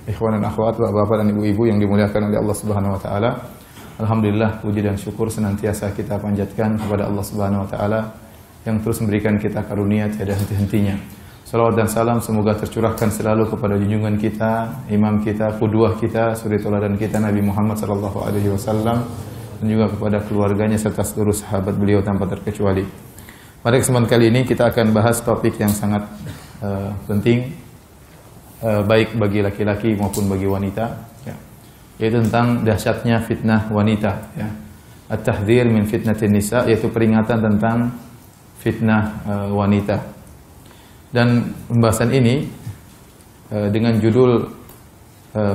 Ikhwan dan akhwat, bapak-bapak dan ibu-ibu yang dimuliakan oleh Allah Subhanahu wa taala. Alhamdulillah, puji dan syukur senantiasa kita panjatkan kepada Allah Subhanahu wa taala yang terus memberikan kita karunia tiada henti-hentinya. Salawat dan salam semoga tercurahkan selalu kepada junjungan kita, imam kita, qudwah kita, suri tauladan kita Nabi Muhammad sallallahu alaihi wasallam, dan juga kepada keluarganya serta seluruh sahabat beliau tanpa terkecuali. Pada kesempatan kali ini kita akan bahas topik yang sangat penting, baik bagi laki-laki maupun bagi wanita, ya, yaitu tentang dahsyatnya fitnah wanita, ya. At-tahdhir min fitnatin nisa, yaitu peringatan tentang fitnah wanita. Dan pembahasan ini dengan judul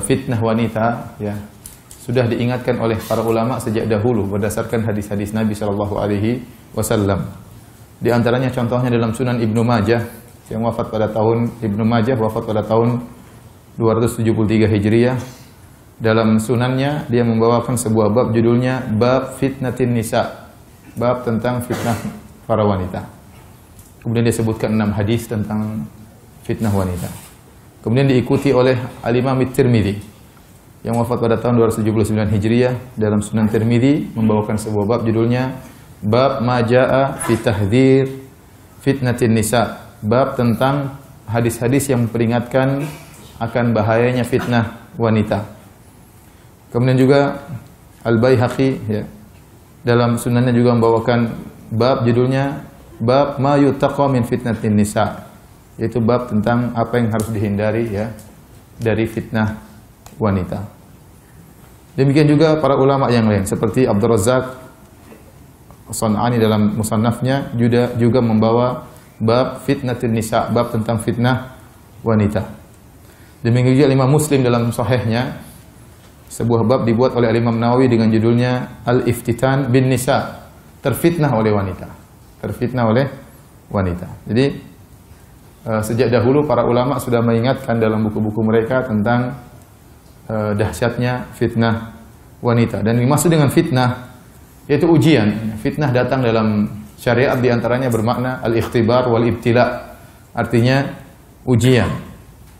fitnah wanita, ya, sudah diingatkan oleh para ulama sejak dahulu berdasarkan hadis-hadis Nabi sallallahu alaihi wasallam. Di antaranya contohnya dalam Sunan Ibnu Majah yang wafat pada tahun 273 Hijriah. Dalam sunannya dia membawakan sebuah bab judulnya Bab Fitnatin Nisa, bab tentang fitnah para wanita. Kemudian dia sebutkan 6 hadis tentang fitnah wanita. Kemudian diikuti oleh Al-Imam At-Tirmidzi yang wafat pada tahun 279 Hijriah. Dalam Sunan Tirmidzi membawakan sebuah bab judulnya Bab Majaa fi Tahdhir Fitnatin Nisa, bab tentang hadis-hadis yang memperingatkan akan bahayanya fitnah wanita. Kemudian juga Al-Baihaqi, ya, dalam sunannya juga membawakan bab judulnya Bab Ma Yuttaqa min Fitnatin Nisa, yaitu bab tentang apa yang harus dihindari, ya, dari fitnah wanita. Demikian juga para ulama yang lain seperti Abdul Razzaq As-San'ani dalam musannafnya juga membawa bab fitnatin nisa, bab tentang fitnah wanita. Demikian juga Imam Muslim dalam sahihnya sebuah bab dibuat oleh Imam Nawawi dengan judulnya Al-Iftitan bin Nisa, terfitnah oleh wanita. Terfitnah oleh wanita. Jadi sejak dahulu para ulama sudah mengingatkan dalam buku-buku mereka tentang dahsyatnya fitnah wanita. Dan dimaksud dengan fitnah yaitu ujian. Fitnah datang dalam syariat diantaranya bermakna al-ikhtibar wal-ibtila, artinya ujian,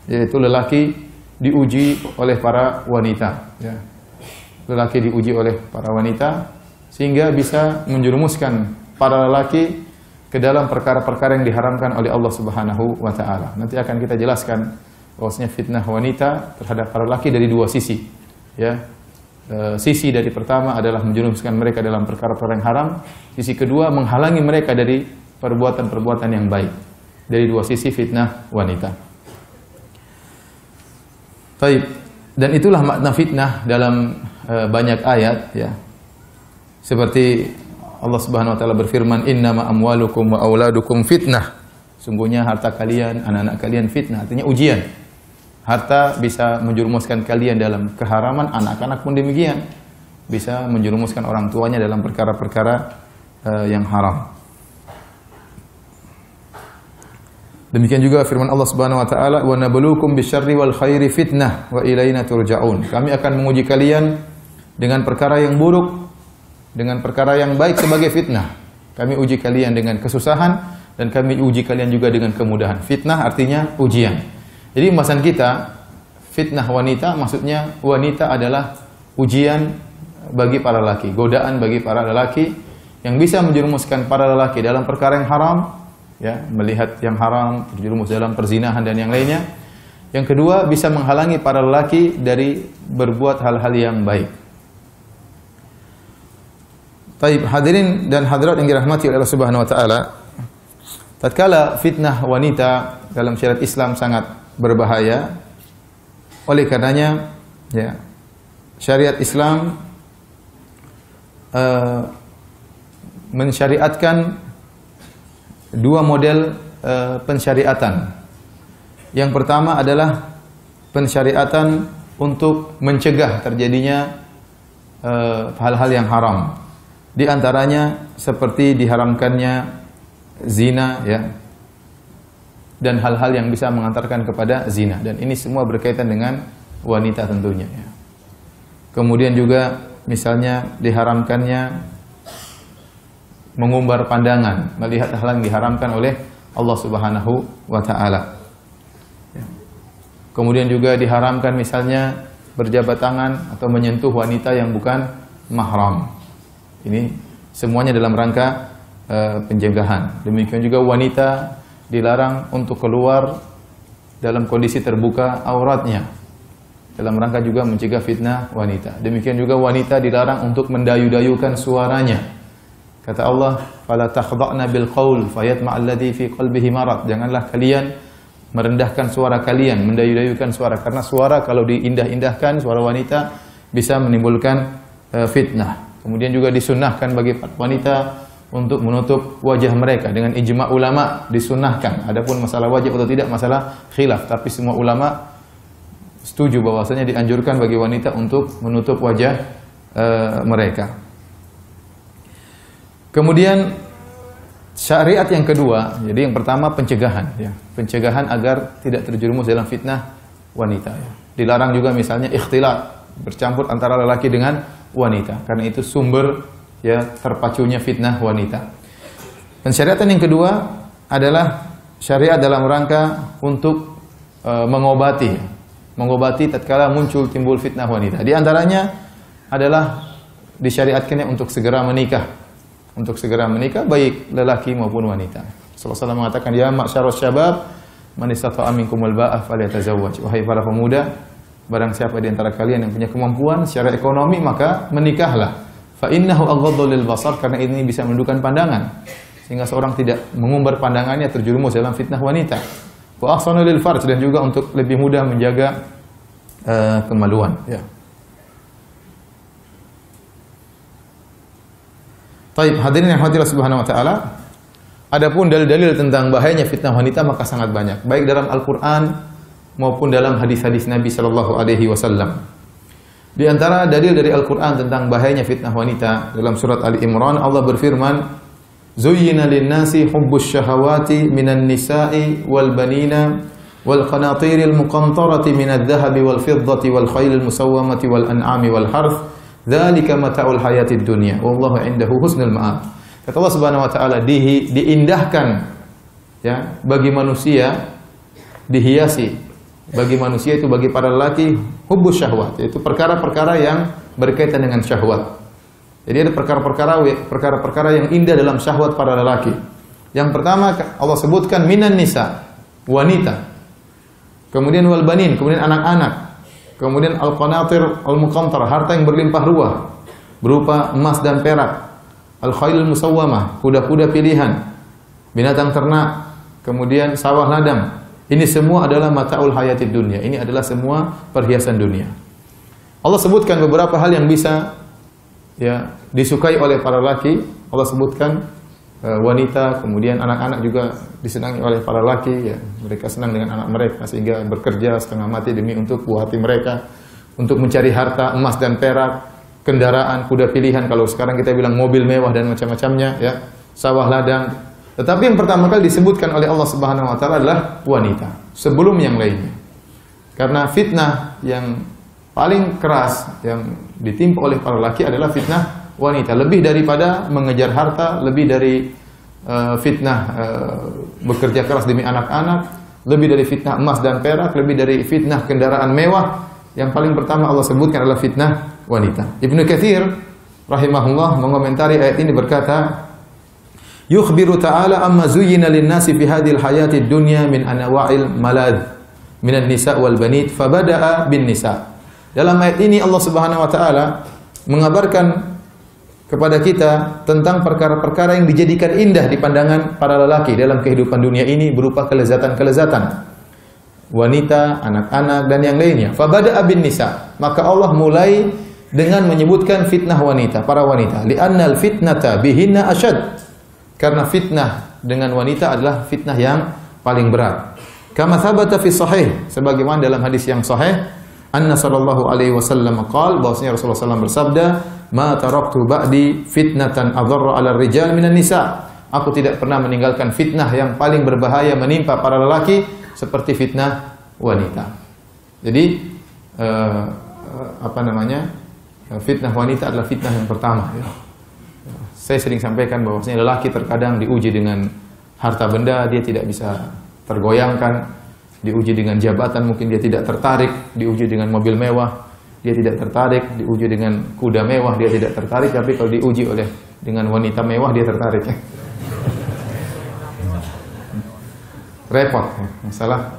yaitu lelaki diuji oleh para wanita, ya. Lelaki diuji oleh para wanita sehingga bisa menjerumuskan para lelaki ke dalam perkara-perkara yang diharamkan oleh Allah Subhanahu wa taala. Nanti akan kita jelaskan bahwasanya fitnah wanita terhadap para lelaki dari dua sisi, ya. Sisi dari pertama adalah menjerumuskan mereka dalam perkara-perkara yang haram. Sisi kedua menghalangi mereka dari perbuatan-perbuatan yang baik. Dari dua sisi fitnah wanita. Baik. Dan itulah makna fitnah dalam banyak ayat, ya. Seperti Allah Subhanahu wa taala berfirman, "Innama amwalukum wa auladukum fitnah." Sungguhnya harta kalian, anak-anak kalian fitnah, artinya ujian. Harta bisa menjerumuskan kalian dalam keharaman, anak-anak pun demikian. Bisa menjerumuskan orang tuanya dalam perkara-perkara yang haram. Demikian juga firman Allah Subhanahu wa taala, "Wa nabluukum bisyarri wal khairi fitnah wa ilaina turja'un." Kami akan menguji kalian dengan perkara yang buruk, dengan perkara yang baik sebagai fitnah. Kami uji kalian dengan kesusahan dan kami uji kalian juga dengan kemudahan. Fitnah artinya ujian. Jadi pembahasan kita fitnah wanita, maksudnya wanita adalah ujian bagi para lelaki, godaan bagi para lelaki yang bisa menjerumuskan para lelaki dalam perkara yang haram, ya, melihat yang haram, terjerumus dalam perzinahan dan yang lainnya. Yang kedua, bisa menghalangi para lelaki dari berbuat hal-hal yang baik. Taib, hadirin dan hadirat yang dirahmati oleh Allah Subhanahu wa taala, tatkala fitnah wanita dalam syariat Islam sangat berbahaya. Oleh karenanya, ya, syariat Islam mensyariatkan dua model pensyariatan. Yang pertama adalah pensyariatan untuk mencegah terjadinya hal-hal yang haram. Di antaranya seperti diharamkannya zina, ya, dan hal-hal yang bisa mengantarkan kepada zina, dan ini semua berkaitan dengan wanita tentunya, ya. Kemudian juga misalnya diharamkannya mengumbar pandangan, melihat hal yang diharamkan oleh Allah Subhanahu wa taala. Ya. Kemudian juga diharamkan misalnya berjabat tangan atau menyentuh wanita yang bukan mahram. Ini semuanya dalam rangka pencegahan. Demikian juga wanita dilarang untuk keluar dalam kondisi terbuka auratnya, dalam rangka juga mencegah fitnah wanita. Demikian juga wanita dilarang untuk mendayu-dayukan suaranya. Kata Allah, "Fala takhda'na bil qaul fayatma'a alladhi fi qalbihi marad." Janganlah kalian merendahkan suara kalian, mendayu-dayukan suara, karena suara kalau diindah-indahkan, suara wanita bisa menimbulkan fitnah. Kemudian juga disunnahkan bagi wanita untuk menutup wajah mereka, dengan ijma' ulama disunnahkan. Adapun masalah wajib atau tidak masalah khilaf, tapi semua ulama setuju bahwasanya dianjurkan bagi wanita untuk menutup wajah mereka. Kemudian syariat yang kedua, jadi yang pertama pencegahan, ya, pencegahan agar tidak terjerumus dalam fitnah wanita. Ya. Dilarang juga misalnya ikhtilat, bercampur antara lelaki dengan wanita, karena itu sumber ya terpacunya fitnah wanita. Dan syariat yang kedua adalah syariat dalam rangka untuk mengobati tatkala muncul timbul fitnah wanita. Di antaranya adalah disyariatkannya untuk segera menikah. Untuk segera menikah, baik lelaki maupun wanita. Rasulullah SAW mengatakan, "Ya ma'syarus syabab, man istata'a minkumul ba'ah falyatazawwaj." Wahai para pemuda, barang siapa di antara kalian yang punya kemampuan secara ekonomi, maka menikahlah. Fa innahu aghaddu lil basar, karena ini bisa menundukkan pandangan, sehingga seorang tidak mengumbar pandangannya terjerumus dalam fitnah wanita. Wa ahsanu lil farj, dan juga untuk lebih mudah menjaga kemaluan, ya. Taib, hadirin yang hadirah subhanahu wa ta'ala. Adapun dalil-dalil tentang bahayanya fitnah wanita maka sangat banyak, baik dalam Al-Quran maupun dalam hadis-hadis Nabi sallallahu alaihi wasallam. Di antara dalil dari Al-Quran tentang bahayanya fitnah wanita, dalam surat Ali Imran Allah berfirman, "Zuyyina lin-nasi hubbus syahawati minan nisa'i wal banina wal qanatiril muqantarati minadh dhahabi wal fiddati wal khailil musawwamati wal an'ami wal harth. Dzalika mata'ul hayatid dunya wallahu 'indahu husnul ma'ab." Kata Allah Subhanahu wa taala, diindahkan ya bagi manusia, dihiasi bagi manusia itu, bagi para lelaki, hubbus syahwat, yaitu perkara-perkara yang berkaitan dengan syahwat. Jadi ada perkara-perkara yang indah dalam syahwat para lelaki. Yang pertama Allah sebutkan minan nisa, wanita. Kemudian wal banin, kemudian anak-anak. Kemudian al-qanatir al-muqantar, harta yang berlimpah ruah berupa emas dan perak. Al-khailul musawwamah, kuda-kuda pilihan, binatang ternak, kemudian sawah ladang. Ini semua adalah mata'ul hayatid dunya. Ini adalah semua perhiasan dunia. Allah sebutkan beberapa hal yang bisa ya disukai oleh para laki. Allah sebutkan wanita, kemudian anak-anak juga disenangi oleh para laki, ya. Mereka senang dengan anak mereka sehingga bekerja setengah mati demi untuk buah hati mereka, untuk mencari harta, emas dan perak, kendaraan, kuda pilihan, kalau sekarang kita bilang mobil mewah dan macam-macamnya, ya, sawah ladang. Tetapi yang pertama kali disebutkan oleh Allah Subhanahu wa taala adalah wanita sebelum yang lainnya. Karena fitnah yang paling keras yang ditimpa oleh para laki adalah fitnah wanita, lebih daripada mengejar harta, lebih dari fitnah bekerja keras demi anak-anak, lebih dari fitnah emas dan perak, lebih dari fitnah kendaraan mewah. Yang paling pertama Allah sebutkan adalah fitnah wanita. Ibnu Katsir rahimahullah mengomentari ayat ini berkata, "Yukhbiru ta'ala amma zuyyina lin-nasi fi hadhil hayatid dunya min anwa'il malad minan nisa wal banit fabada'a bin nisa." Dalam ayat ini Allah Subhanahu wa taala mengabarkan kepada kita tentang perkara-perkara yang dijadikan indah di pandangan para lelaki dalam kehidupan dunia ini berupa kelezatan-kelezatan wanita, anak-anak dan yang lainnya. Fabada'a bin nisa, maka Allah mulai dengan menyebutkan fitnah wanita, para wanita. Li'annal fitnata bihinna asyad, karena fitnah dengan wanita adalah fitnah yang paling berat. Kama thabata fi sahih, sebagaimana dalam hadis yang sahih, anna sallallahu alaihi wasallam qaal, bahwasanya Rasulullah SAW bersabda, "Ma taraktu ba'di fitnatan adharra 'ala rijal minan nisa." Aku tidak pernah meninggalkan fitnah yang paling berbahaya menimpa para lelaki seperti fitnah wanita. Jadi fitnah wanita adalah fitnah yang pertama, ya. Saya sering sampaikan bahwasanya lelaki terkadang diuji dengan harta benda, dia tidak bisa tergoyangkan. diuji dengan jabatan mungkin dia tidak tertarik, diuji dengan mobil mewah dia tidak tertarik, diuji dengan kuda mewah dia tidak tertarik, tapi kalau diuji dengan wanita mewah dia tertarik. Repot masalah.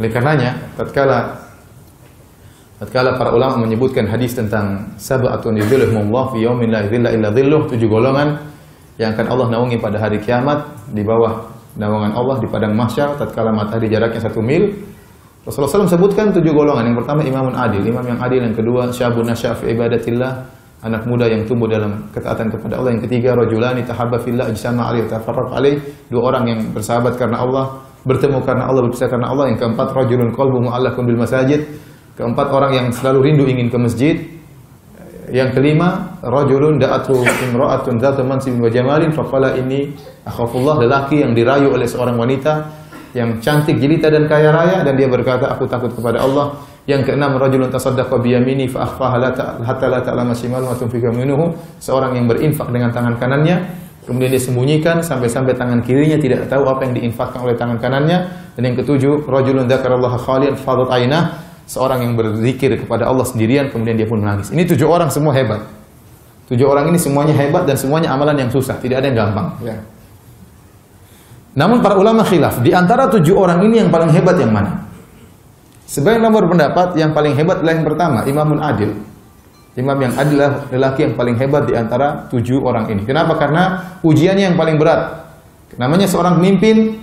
Oleh karenanya tatkala para ulama menyebutkan hadis tentang sab'atun yudhilluhumullah fi yaumin la dhilla illa dhilluh, 7 golongan yang akan Allah naungi pada hari kiamat di bawah naungan Allah di padang mahsyar tatkala matahari jaraknya 1 mil. Rasulullah SAW sebutkan 7 golongan. Yang pertama imamun adil, imam yang adil. Yang kedua syabun nasya' fi ibadatillah, anak muda yang tumbuh dalam ketaatan kepada Allah. Yang ketiga rajulani tahabba fillah ijtama'a alaihi tafarraq alaihi, 2 orang yang bersahabat karena Allah, bertemu karena Allah, berpisah karena Allah. Yang keempat rajulun qalbuhu mu'allaqun bil masajid, keempat orang yang selalu rindu ingin ke masjid. Yang kelima rajulun da'atu imra'atun dzatu mansibin wa jamalin faqala inni akhafullah, lelaki yang dirayu oleh seorang wanita yang cantik, jelita dan kaya raya dan dia berkata aku takut kepada Allah. Yang keenam rajulun tasaddaqa bi yamini fa akhfaha hatta la ta'lama shimaluhu ma tunfiqu minhu, seorang yang berinfak dengan tangan kanannya kemudian dia sembunyikan sampai-sampai tangan kirinya tidak tahu apa yang diinfakkan oleh tangan kanannya. Dan yang ketujuh rajulun dzakarallaha khalian fadat ainah, seorang yang berzikir kepada Allah sendirian kemudian dia pun menangis. Ini 7 orang semua hebat. 7 orang ini semuanya hebat dan semuanya amalan yang susah, tidak ada yang gampang ya. Namun para ulama khilaf, di antara 7 orang ini yang paling hebat yang mana? Sebagian ulama berpendapat yang paling hebat adalah yang pertama, imamun adil. Imam yang adil adalah lelaki yang paling hebat di antara 7 orang ini. Kenapa? Karena ujiannya yang paling berat. Namanya seorang pemimpin,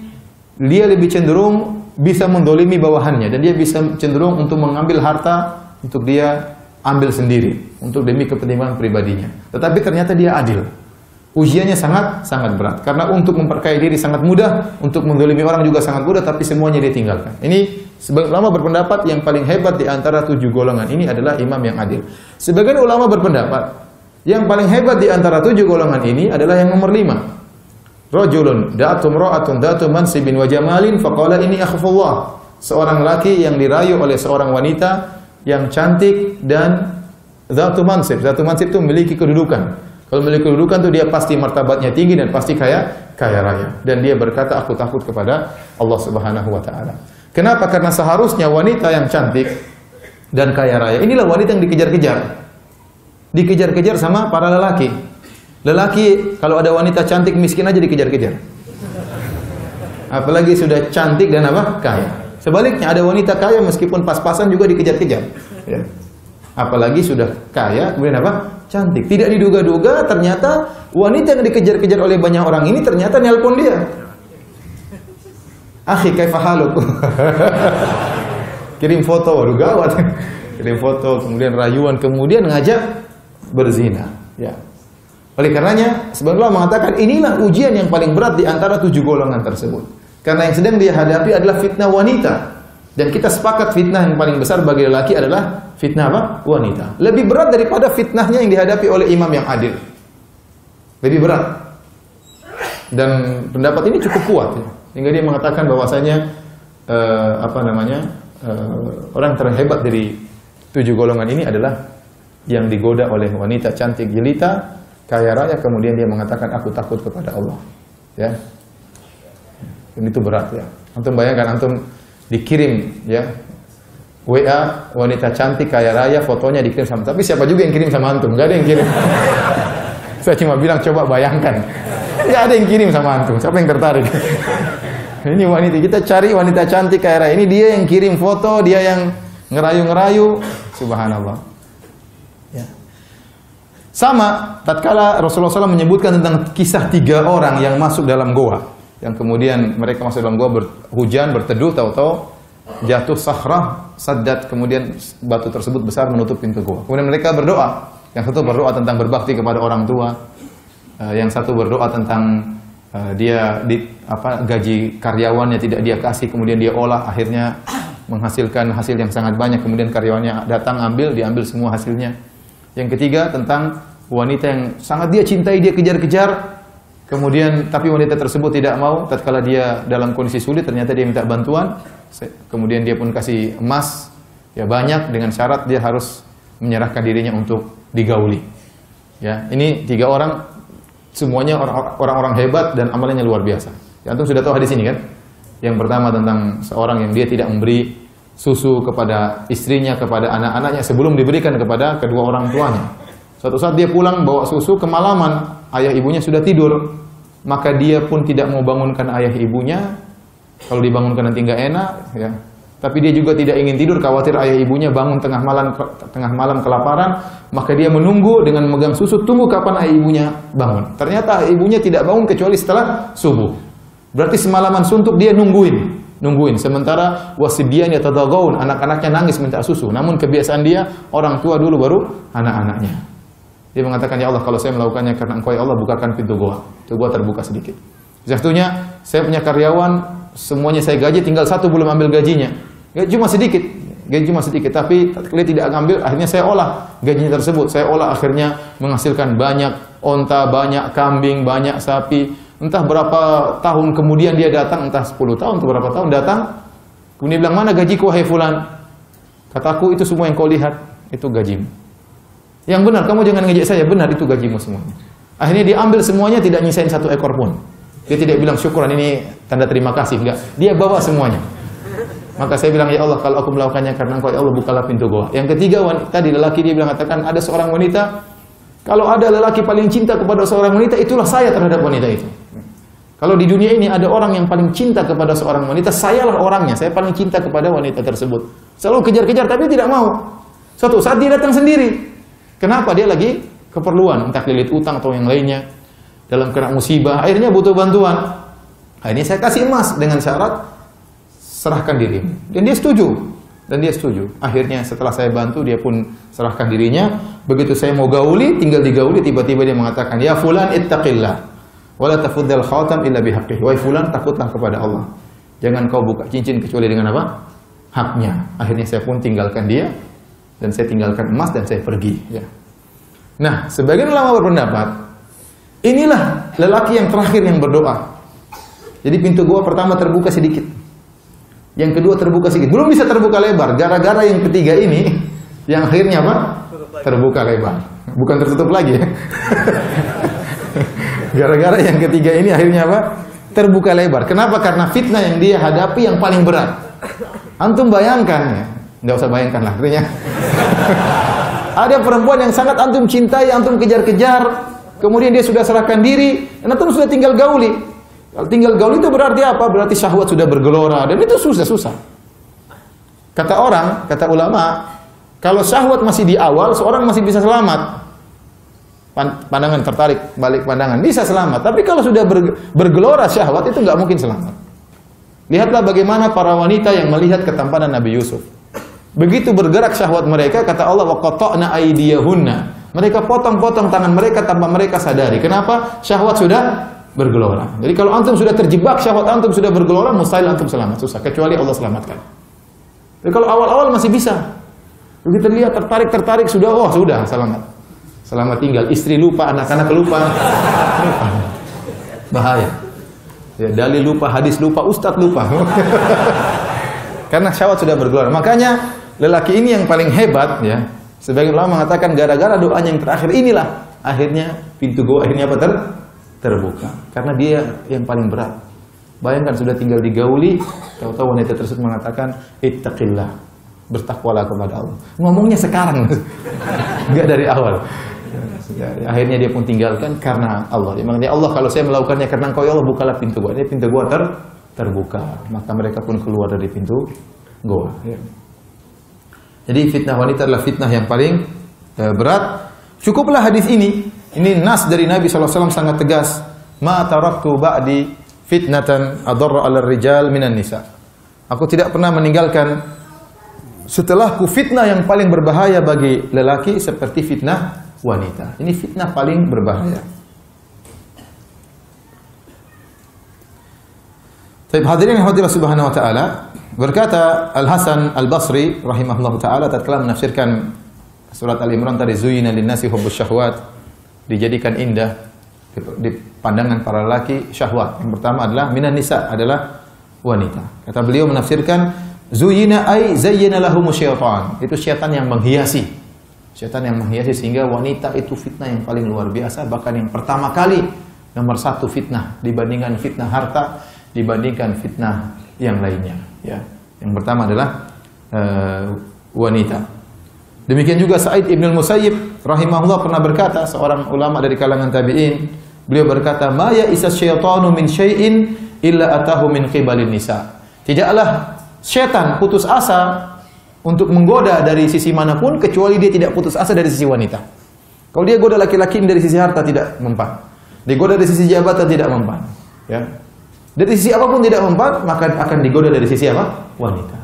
dia lebih cenderung bisa mendolimi bawahannya dan dia bisa cenderung untuk mengambil harta untuk dia ambil sendiri untuk demi kepentingan pribadinya. Tetapi ternyata dia adil. Ujiannya sangat berat karena untuk memperkaya diri sangat mudah, untuk mendolimi orang juga sangat mudah, tapi semuanya dia tinggalkan. Ini sebagian ulama berpendapat yang paling hebat di antara 7 golongan ini adalah imam yang adil. Sebagian ulama berpendapat yang paling hebat di antara 7 golongan ini adalah yang nomor 5. Rajulun da'atu imra'atun dzatu mansibin wa jamalin faqala inni akhafullah, seorang laki yang dirayu oleh seorang wanita yang cantik dan dzatu mansib. Dzatu mansib itu memiliki kedudukan. Kalau memiliki kedudukan itu dia pasti martabatnya tinggi dan pasti kaya raya. Dan dia berkata aku takut kepada Allah Subhanahu wa taala. Kenapa? Karena seharusnya wanita yang cantik dan kaya raya inilah wanita yang dikejar-kejar. Dikejar-kejar sama para lelaki. Lelaki kalau ada wanita cantik miskin aja dikejar-kejar. Apalagi sudah cantik dan apa? Kaya. Sebaliknya ada wanita kaya meskipun pas-pasan juga dikejar-kejar. Ya. Apalagi sudah kaya kemudian apa? Cantik. Tidak diduga-duga ternyata wanita yang dikejar-kejar oleh banyak orang ini ternyata nelpon dia. Akhi kaifa haluk? Kirim foto, waduh gawat. Kirim foto, kemudian rayuan, kemudian ngajak berzina. Ya. Oleh karenanya, sebagian ulama mengatakan inilah ujian yang paling berat di antara 7 golongan tersebut. Karena yang sedang dia hadapi adalah fitnah wanita. Dan kita sepakat fitnah yang paling besar bagi lelaki adalah fitnah apa? Wanita. Lebih berat daripada fitnahnya yang dihadapi oleh imam yang adil. Lebih berat. Dan pendapat ini cukup kuat ya. Sehingga dia mengatakan bahwasanya orang terhebat dari 7 golongan ini adalah yang digoda oleh wanita cantik jelita, kaya raya, kemudian dia mengatakan aku takut kepada Allah. Ya. Dan itu berat ya. Antum bayangkan antum dikirim ya WA wanita cantik kaya raya, fotonya dikirim sama, tapi siapa juga yang kirim sama antum? Gak ada yang kirim. Saya cuma bilang coba bayangkan, gak ada yang kirim sama antum. Siapa yang tertarik? Ini wanita, kita cari wanita cantik kaya raya, ini dia yang kirim foto, dia yang ngerayu-ngerayu. Subhanallah. Ya. Sama tatkala Rasulullah SAW menyebutkan tentang kisah 3 orang yang masuk dalam goa, yang kemudian mereka masuk dalam goa, hujan, berteduh, tahu-tahu jatuh sakhrah, saddat, kemudian batu tersebut besar menutup pintu gua. Kemudian mereka berdoa. Yang satu berdoa tentang berbakti kepada orang tua. Yang satu berdoa tentang gaji karyawannya tidak dia kasih, kemudian dia olah, akhirnya menghasilkan hasil yang sangat banyak, kemudian karyawannya datang diambil semua hasilnya. Yang ketiga tentang wanita yang sangat dia cintai, dia kejar-kejar. Kemudian tapi wanita tersebut tidak mau, tatkala dia dalam kondisi sulit ternyata dia minta bantuan, kemudian dia pun kasih emas ya banyak dengan syarat dia harus menyerahkan dirinya untuk digauli. Ya, ini 3 orang semuanya orang-orang hebat dan amalannya luar biasa. Ya, antum sudah tahu hadis ini kan? Yang pertama tentang seorang yang dia tidak memberi susu kepada istrinya, kepada anak-anaknya sebelum diberikan kepada kedua orang tuanya. Suatu saat dia pulang bawa susu, kemalaman, ayah ibunya sudah tidur. Maka dia pun tidak mau bangunkan ayah ibunya. Kalau dibangunkan nanti nggak enak, ya. Tapi dia juga tidak ingin tidur, khawatir ayah ibunya bangun tengah malam kelaparan. Maka dia menunggu dengan memegang susu, tunggu kapan ayah ibunya bangun. Ternyata ayah ibunya tidak bangun kecuali setelah subuh. Berarti semalaman suntuk dia nungguin. Sementara wasibiyan yatadagaun, anak-anaknya nangis minta susu. Namun kebiasaan dia, orang tua dulu baru anak-anaknya. Dia mengatakan, ya Allah, kalau saya melakukannya karena Engkau ya Allah, bukakan pintu goa. Pintu goa terbuka sedikit. Satunya, saya punya karyawan, semuanya saya gaji, tinggal satu belum ambil gajinya. Gaji cuma sedikit, tapi dia tidak ambil, akhirnya saya olah gajinya tersebut. Saya olah akhirnya menghasilkan banyak onta, banyak kambing, banyak sapi. Entah berapa tahun kemudian dia datang, entah 10 tahun atau berapa tahun datang. Kemudian bilang, mana gajiku wahai fulan? Kataku, itu semua yang kau lihat, itu gajimu. Yang benar, kamu jangan ngejek saya, benar itu gajimu semuanya. Akhirnya dia ambil semuanya, tidak nyisain satu ekor pun. Dia tidak bilang syukuran, ini tanda terima kasih, enggak. Dia bawa semuanya. Maka saya bilang, ya Allah, kalau aku melakukannya karena Engkau ya Allah, bukalah pintu goa. Yang ketiga, tadi lelaki dia bilang, katakan ada seorang wanita, kalau ada lelaki paling cinta kepada seorang wanita, itulah saya terhadap wanita itu. Kalau di dunia ini ada orang yang paling cinta kepada seorang wanita, sayalah orangnya. Saya paling cinta kepada wanita tersebut. Selalu kejar-kejar, tapi tidak mau. Suatu saat dia datang sendiri. Kenapa? Dia lagi keperluan, entah lilit utang atau yang lainnya. Dalam kena musibah, akhirnya butuh bantuan. Akhirnya saya kasih emas dengan syarat, serahkan dirimu. Dan dia setuju. Akhirnya setelah saya bantu, dia pun serahkan dirinya. Begitu saya mau gauli, tinggal digauli, tiba-tiba dia mengatakan, ya fulan ittaqillah. Wala tafuddal khatam illa bihaqqihi. Wahai fulan, takutlah kepada Allah. Jangan kau buka cincin kecuali dengan apa? Haknya. Akhirnya saya pun tinggalkan dia, dan saya tinggalkan emas dan saya pergi. Ya. Nah, sebagian ulama berpendapat, inilah lelaki yang terakhir yang berdoa. Jadi pintu gua pertama terbuka sedikit, yang kedua terbuka sedikit, belum bisa terbuka lebar. Gara-gara yang ketiga ini, yang akhirnya apa? Terbuka lebar, bukan tertutup lagi. Ya. Gara-gara yang ketiga ini akhirnya apa? Terbuka lebar. Kenapa? Karena fitnah yang dia hadapi yang paling berat. Antum bayangkan ya, nggak usah bayangkan lah artinya. Ada perempuan yang sangat antum cintai, antum kejar-kejar, kemudian dia sudah serahkan diri, dan antum sudah tinggal gauli. Kalau tinggal gauli itu berarti apa? Berarti syahwat sudah bergelora, dan itu susah. Kata ulama, kalau syahwat masih di awal, seorang masih bisa selamat. Pandangan tertarik, balik pandangan, bisa selamat. Tapi kalau sudah bergelora syahwat, itu nggak mungkin selamat. Lihatlah bagaimana para wanita yang melihat ketampanan Nabi Yusuf. Begitu bergerak syahwat mereka, kata Allah, wa qata'na aydiyahunna. Mereka potong-potong tangan mereka tanpa mereka sadari. Kenapa? Syahwat sudah bergelora. Jadi kalau antum sudah terjebak, syahwat antum sudah bergelora, mustahil antum selamat. Susah, kecuali Allah selamatkan. Jadi kalau awal-awal masih bisa. Begitu lihat tertarik, sudah selamat. Selamat tinggal, istri lupa, anak-anak lupa. Bahaya. Ya, dalil lupa, hadis lupa, ustadz lupa. Karena syahwat sudah bergelora. Makanya lelaki ini yang paling hebat ya. Sebagian ulama mengatakan gara-gara doanya yang terakhir inilah akhirnya pintu goa akhirnya apa? Terbuka. Karena dia yang paling berat. Bayangkan sudah tinggal digauli, tahu-tahu wanita tersebut mengatakan ittaqillah. Bertakwalah kepada Allah. Ngomongnya sekarang. Enggak dari awal. Akhirnya dia pun tinggalkan karena Allah. Dia mengatakan, Allah, kalau saya melakukannya karena Engkau ya Allah, bukalah pintu gua. Ini pintu gua terbuka. Maka mereka pun keluar dari pintu gua. Ya. Jadi fitnah wanita adalah fitnah yang paling berat. Cukuplah hadis ini. Ini nas dari Nabi SAW sangat tegas. Ma taraktu ba'di fitnatan adarra 'alal rijal minan nisa. Aku tidak pernah meninggalkan setelahku fitnah yang paling berbahaya bagi lelaki seperti fitnah wanita. Ini fitnah paling berbahaya. Baik, hadirin yang Allah Subhanahu wa taala, berkata Al-Hasan Al-Basri rahimahullah taala tatkala menafsirkan surat Al-Imran tadi, zuyina lin-nasi hubbus syahwat, dijadikan indah di pandangan para lelaki syahwat. Yang pertama adalah minan nisa, adalah wanita. Kata beliau menafsirkan zuyina ay zayyana lahumus syaitan. Itu syaitan yang menghiasi. Syaitan yang menghiasi sehingga wanita itu fitnah yang paling luar biasa, bahkan yang pertama kali nomor satu fitnah dibandingkan fitnah harta, dibandingkan fitnah yang lainnya. Ya. Yang pertama adalah wanita. Demikian juga Sa'id ibn al-Musayyib rahimahullah pernah berkata, seorang ulama dari kalangan tabi'in, beliau berkata, "Ma ya'isa syaitanu min syai'in illa atahu min qibalin nisa." Tidaklah setan putus asa untuk menggoda dari sisi manapun kecuali dia tidak putus asa dari sisi wanita. Kalau dia goda laki-laki dari sisi harta tidak mempan. Digoda dari sisi jabatan tidak mempan. Ya. Dari sisi apapun tidak mempan, maka akan digoda dari sisi apa? Wanita.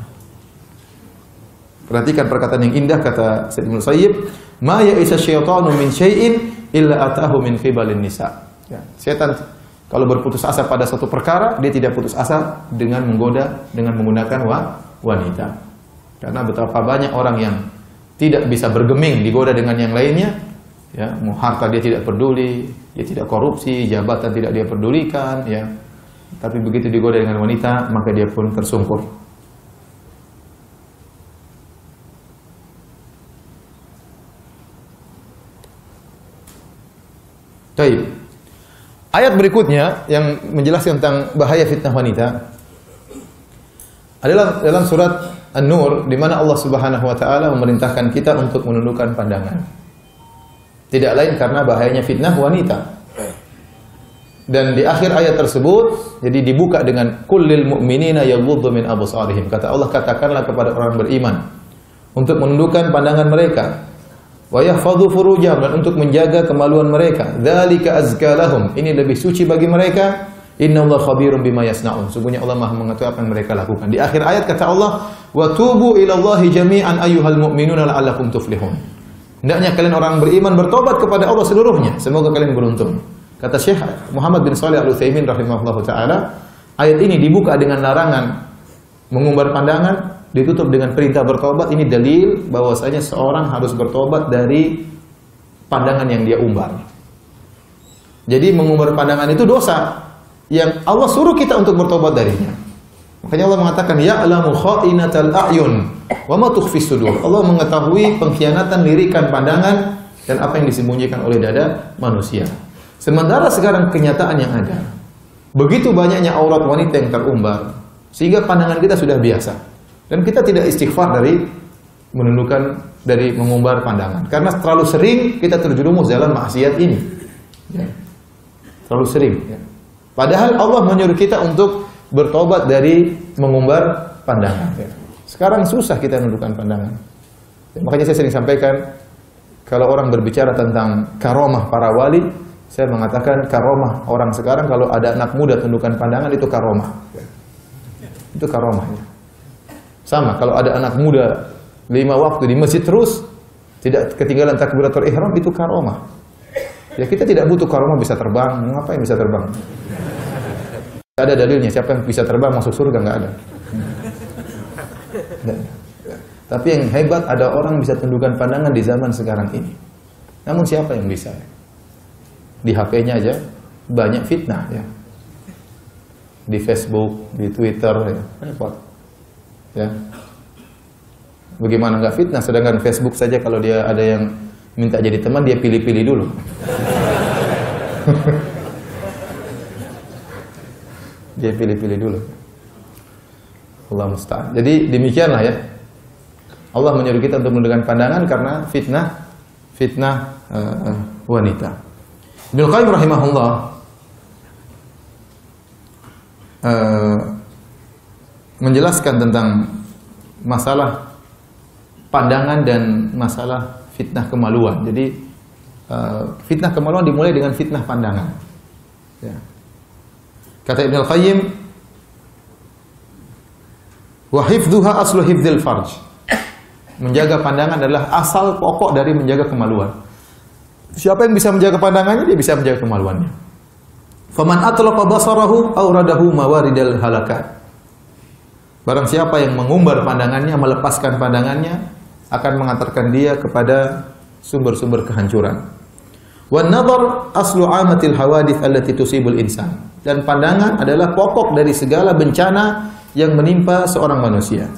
Perhatikan perkataan yang indah kata Sa'id bin Musayyib, "Ma ya'isa syaitanu min syai'in illa atahu min qibalin nisa." Ya, setan kalau berputus asa pada suatu perkara, dia tidak putus asa dengan menggoda dengan menggunakan wanita. Karena betapa banyak orang yang tidak bisa bergeming digoda dengan yang lainnya, ya, harta dia tidak peduli, dia tidak korupsi, jabatan tidak dia pedulikan, ya. Tapi begitu digoda dengan wanita, maka dia pun tersungkur. Baik. Ayat berikutnya yang menjelaskan tentang bahaya fitnah wanita adalah dalam surat An-Nur, di mana Allah Subhanahu wa taala memerintahkan kita untuk menundukkan pandangan. Tidak lain karena bahayanya fitnah wanita. Dan di akhir ayat tersebut jadi dibuka dengan kullil mu'minina yaghuddu min absarihim. Kata Allah, katakanlah kepada orang beriman untuk menundukkan pandangan mereka. Wa yahfadhu furujahum, dan untuk menjaga kemaluan mereka. Dzalika azka lahum, ini lebih suci bagi mereka. Innallaha khabirum bima yasnaun, sungguhnya Allah Maha mengetahui apa yang mereka lakukan. Di akhir ayat kata Allah, wa tubu ilallahi jami'an ayyuhal mu'minuna la'allakum tuflihun. Hendaknya kalian orang beriman bertobat kepada Allah seluruhnya, semoga kalian beruntung. Kata Syekh Muhammad bin Shalih Al-Utsaimin rahimahullahu taala, ayat ini dibuka dengan larangan mengumbar pandangan, ditutup dengan perintah bertobat. Ini dalil bahwasanya seorang harus bertobat dari pandangan yang dia umbar. Jadi mengumbar pandangan itu dosa yang Allah suruh kita untuk bertobat darinya. Makanya Allah mengatakan, ya'lamu kha'inatal a'yun wa ma tukhfis sudur. Allah mengetahui pengkhianatan lirikan pandangan dan apa yang disembunyikan oleh dada manusia. Sementara sekarang kenyataan yang ada, begitu banyaknya aurat wanita yang terumbar, sehingga pandangan kita sudah biasa. Dan kita tidak istighfar dari menundukkan, dari mengumbar pandangan. Karena terlalu sering kita terjerumus dalam maksiat ini. Ya. Terlalu sering. Ya. Padahal Allah menyuruh kita untuk bertobat dari mengumbar pandangan. Ya. Sekarang susah kita menundukkan pandangan. Ya, makanya saya sering sampaikan, kalau orang berbicara tentang karomah para wali, saya mengatakan karomah orang sekarang kalau ada anak muda tundukkan pandangan itu karomah. Ya. Itu karomah. Ya. Sama, kalau ada anak muda 5 waktu di masjid terus, tidak ketinggalan takbiratul ihram, itu karomah. Ya, kita tidak butuh karomah bisa terbang. Ngapain bisa terbang? Tidak ada dalilnya. Siapa yang bisa terbang masuk surga? Nggak ada. Tapi yang hebat, ada orang bisa tundukkan pandangan di zaman sekarang ini. Namun siapa yang bisa? Di HP-nya aja banyak fitnah. Ya. Di Facebook, di Twitter, ya. Repot. Ya. Bagaimana nggak fitnah? Sedangkan Facebook saja kalau dia ada yang minta jadi teman, dia pilih-pilih dulu. Dia pilih-pilih dulu. Allah musta'an. Jadi demikianlah ya. Allah menyuruh kita untuk menundukkan pandangan karena fitnah wanita. Ibnu Qayyim rahimahullah menjelaskan tentang masalah pandangan dan masalah fitnah kemaluan. Jadi fitnah kemaluan dimulai dengan fitnah pandangan. Ya. Kata Ibnu Qayyim, wa hifdzuha aslu hifdzil farj. Menjaga pandangan adalah asal pokok dari menjaga kemaluan. Siapa yang bisa menjaga pandangannya, dia bisa menjaga kemaluannya. Faman atlaqa basarahu awradahu mawaridal halakat. Barang siapa yang mengumbar pandangannya, melepaskan pandangannya, akan mengantarkan dia kepada sumber-sumber kehancuran. Wan nadhar aslu amatil hawadits allati tusibul insan. Dan pandangan adalah pokok dari segala bencana yang menimpa seorang manusia.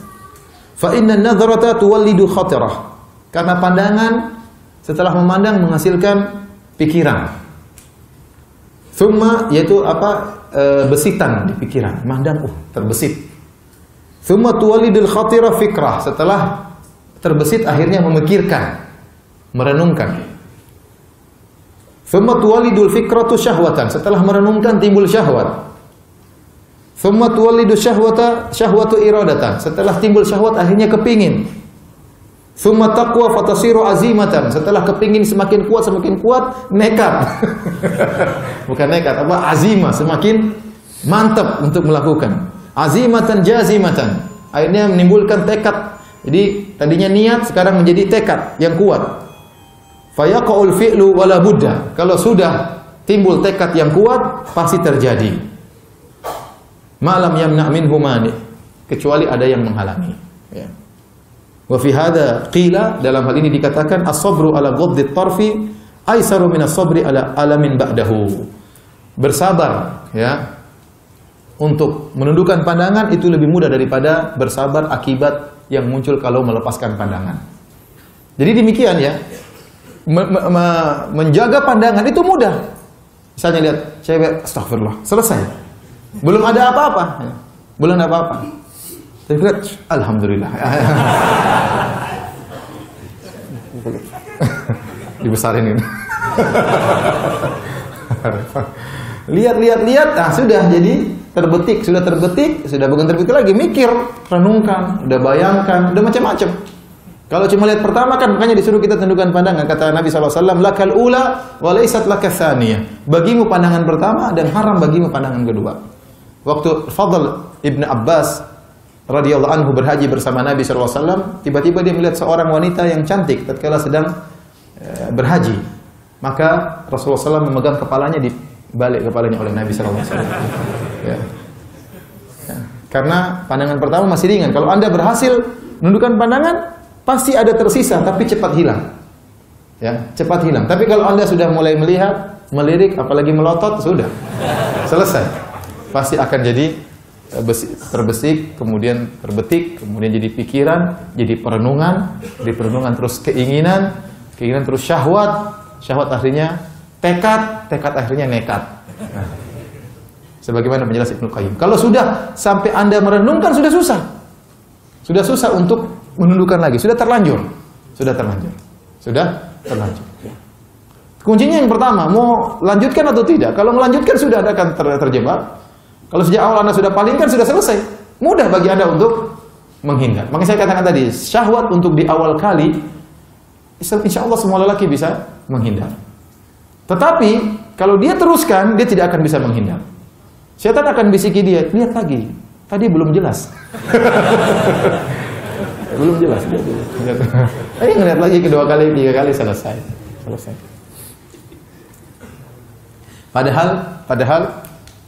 Fa inna an-nadharata tuwallidu khatirah. Karena pandangan setelah memandang menghasilkan pikiran. Thumma yaitu besitan di pikiran. Mandang, terbesit. Tsumma tuwalidul khatira fikrah. Setelah terbesit akhirnya memikirkan, merenungkan. Tsumma tuwalidul fikratu syahwatan. Setelah merenungkan timbul syahwat. Tsumma tuwalidu syahwatu iradatan. Setelah timbul syahwat akhirnya kepingin. Tsumma taqwa fatasiru azimatan. Setelah kepingin semakin kuat nekat. Bukan nekat, apa? Azimah, semakin mantap untuk melakukan. Azimatan jazimatan. Akhirnya menimbulkan tekad. Jadi tadinya niat sekarang menjadi tekad yang kuat. Fayaqaul fi'lu wala budda. Kalau sudah timbul tekad yang kuat pasti terjadi. Ma'lam yamna' minhu mani. Kecuali ada yang menghalangi. Ya. Wa fi hadza qila, dalam hal ini dikatakan as-sabru ala ghaddit tarfi aisaru min as-sabri ala alamin ba'dahu. Bersabar ya untuk menundukkan pandangan itu lebih mudah daripada bersabar akibat yang muncul kalau melepaskan pandangan. Jadi demikian ya. Menjaga pandangan itu mudah. Misalnya lihat cewek, astagfirullah, selesai. Belum ada apa-apa. Belum ada apa-apa. Tapi lihat, alhamdulillah. Dibesarin ini. Lihat, nah sudah jadi terbetik, sudah bukan terbetik lagi, mikir, renungkan, udah bayangkan, udah macam-macam. Kalau cuma lihat pertama kan makanya disuruh kita tundukkan pandangan. Kata Nabi SAW, lakal ula wa laysat lakas tsaniyah. Bagimu pandangan pertama dan haram bagimu pandangan kedua. Waktu Fadl Ibn Abbas radhiyallahu anhu berhaji bersama Nabi SAW, tiba-tiba dia melihat seorang wanita yang cantik tatkala sedang berhaji. Maka Rasulullah SAW memegang kepalanya, dibalik kepalanya oleh Nabi SAW. Ya. Karena pandangan pertama masih ringan. Kalau Anda berhasil menundukkan pandangan, pasti ada tersisa, tapi cepat hilang. Ya, cepat hilang. Tapi kalau Anda sudah mulai melihat, melirik, apalagi melotot, sudah selesai. Pasti akan jadi terbesik, kemudian terbetik, kemudian jadi pikiran, jadi perenungan, dari perenungan terus keinginan terus syahwat, akhirnya tekad akhirnya nekat. Nah, sebagaimana penjelasan Ibnu Qayyim. Kalau sudah sampai Anda merenungkan sudah susah untuk menundukkan lagi, sudah terlanjur. Kuncinya yang pertama, mau lanjutkan atau tidak. Kalau melanjutkan sudah Anda akan terjebak. Kalau sejak awal Anda sudah palingkan, sudah selesai. Mudah bagi Anda untuk menghindar. Makanya saya katakan tadi, syahwat untuk di awal kali, insya Allah semua lelaki bisa menghindar. Tetapi, kalau dia teruskan, dia tidak akan bisa menghindar. Syaitan akan bisiki dia, lihat lagi, tadi belum jelas. Belum jelas. Ayo ngeliat lagi kedua kali, tiga kali, selesai. Padahal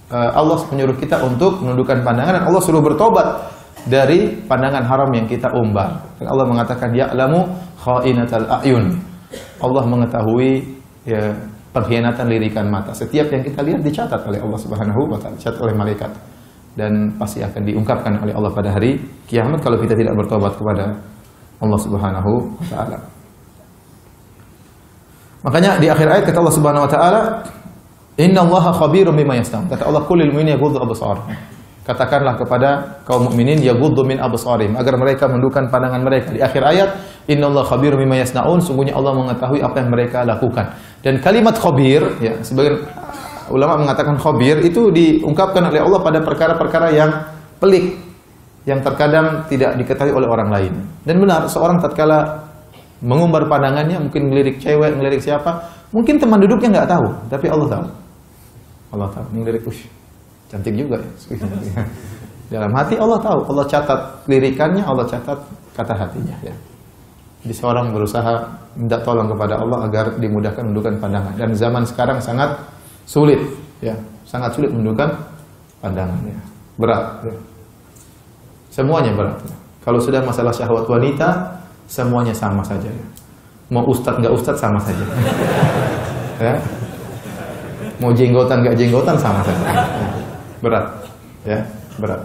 Allah menyuruh kita untuk menundukkan pandangan, dan Allah suruh bertobat dari pandangan haram yang kita umbar. Dan Allah mengatakan ya'lamu kha'inatal a'yun. Allah mengetahui ya, pengkhianatan lirikan mata. Setiap yang kita lihat dicatat oleh Allah Subhanahu wa taala, dicatat oleh malaikat, dan pasti akan diungkapkan oleh Allah pada hari kiamat kalau kita tidak bertobat kepada Allah Subhanahu wa taala. Makanya di akhir ayat kata Allah Subhanahu wa taala, innallaha khabirum bima yasna'un. Kata Allah, qul lil mu'minina yaghuddu absarahum. Katakanlah kepada kaum mukminin yaghuddu min absarihim, agar mereka menundukkan pandangan mereka. Di akhir ayat, innallaha khabirum bima yasna'un, sungguhnya Allah mengetahui apa yang mereka lakukan. Dan kalimat khabir, ya, sebagian ulama mengatakan khabir itu diungkapkan oleh Allah pada perkara-perkara yang pelik, yang terkadang tidak diketahui oleh orang lain. Dan benar, seorang tatkala mengumbar pandangannya, mungkin ngelirik cewek, ngelirik siapa, mungkin teman duduknya nggak tahu, tapi Allah tahu. Allah tahu, ngelirik, cantik juga ya. Dalam hati Allah tahu, Allah catat lirikannya, Allah catat kata hatinya. Ya. Jadi seorang berusaha minta tolong kepada Allah agar dimudahkan menundukkan pandangan. Dan zaman sekarang sangat sulit, ya, sangat sulit menundukkan pandangan. Ya. Berat. Ya. Semuanya berat. Ya. Kalau sudah masalah syahwat wanita, semuanya sama saja. Ya. Mau ustadz nggak ustadz sama saja. Ya. Mau jenggotan nggak jenggotan sama saja. Ya. Berat, ya, berat.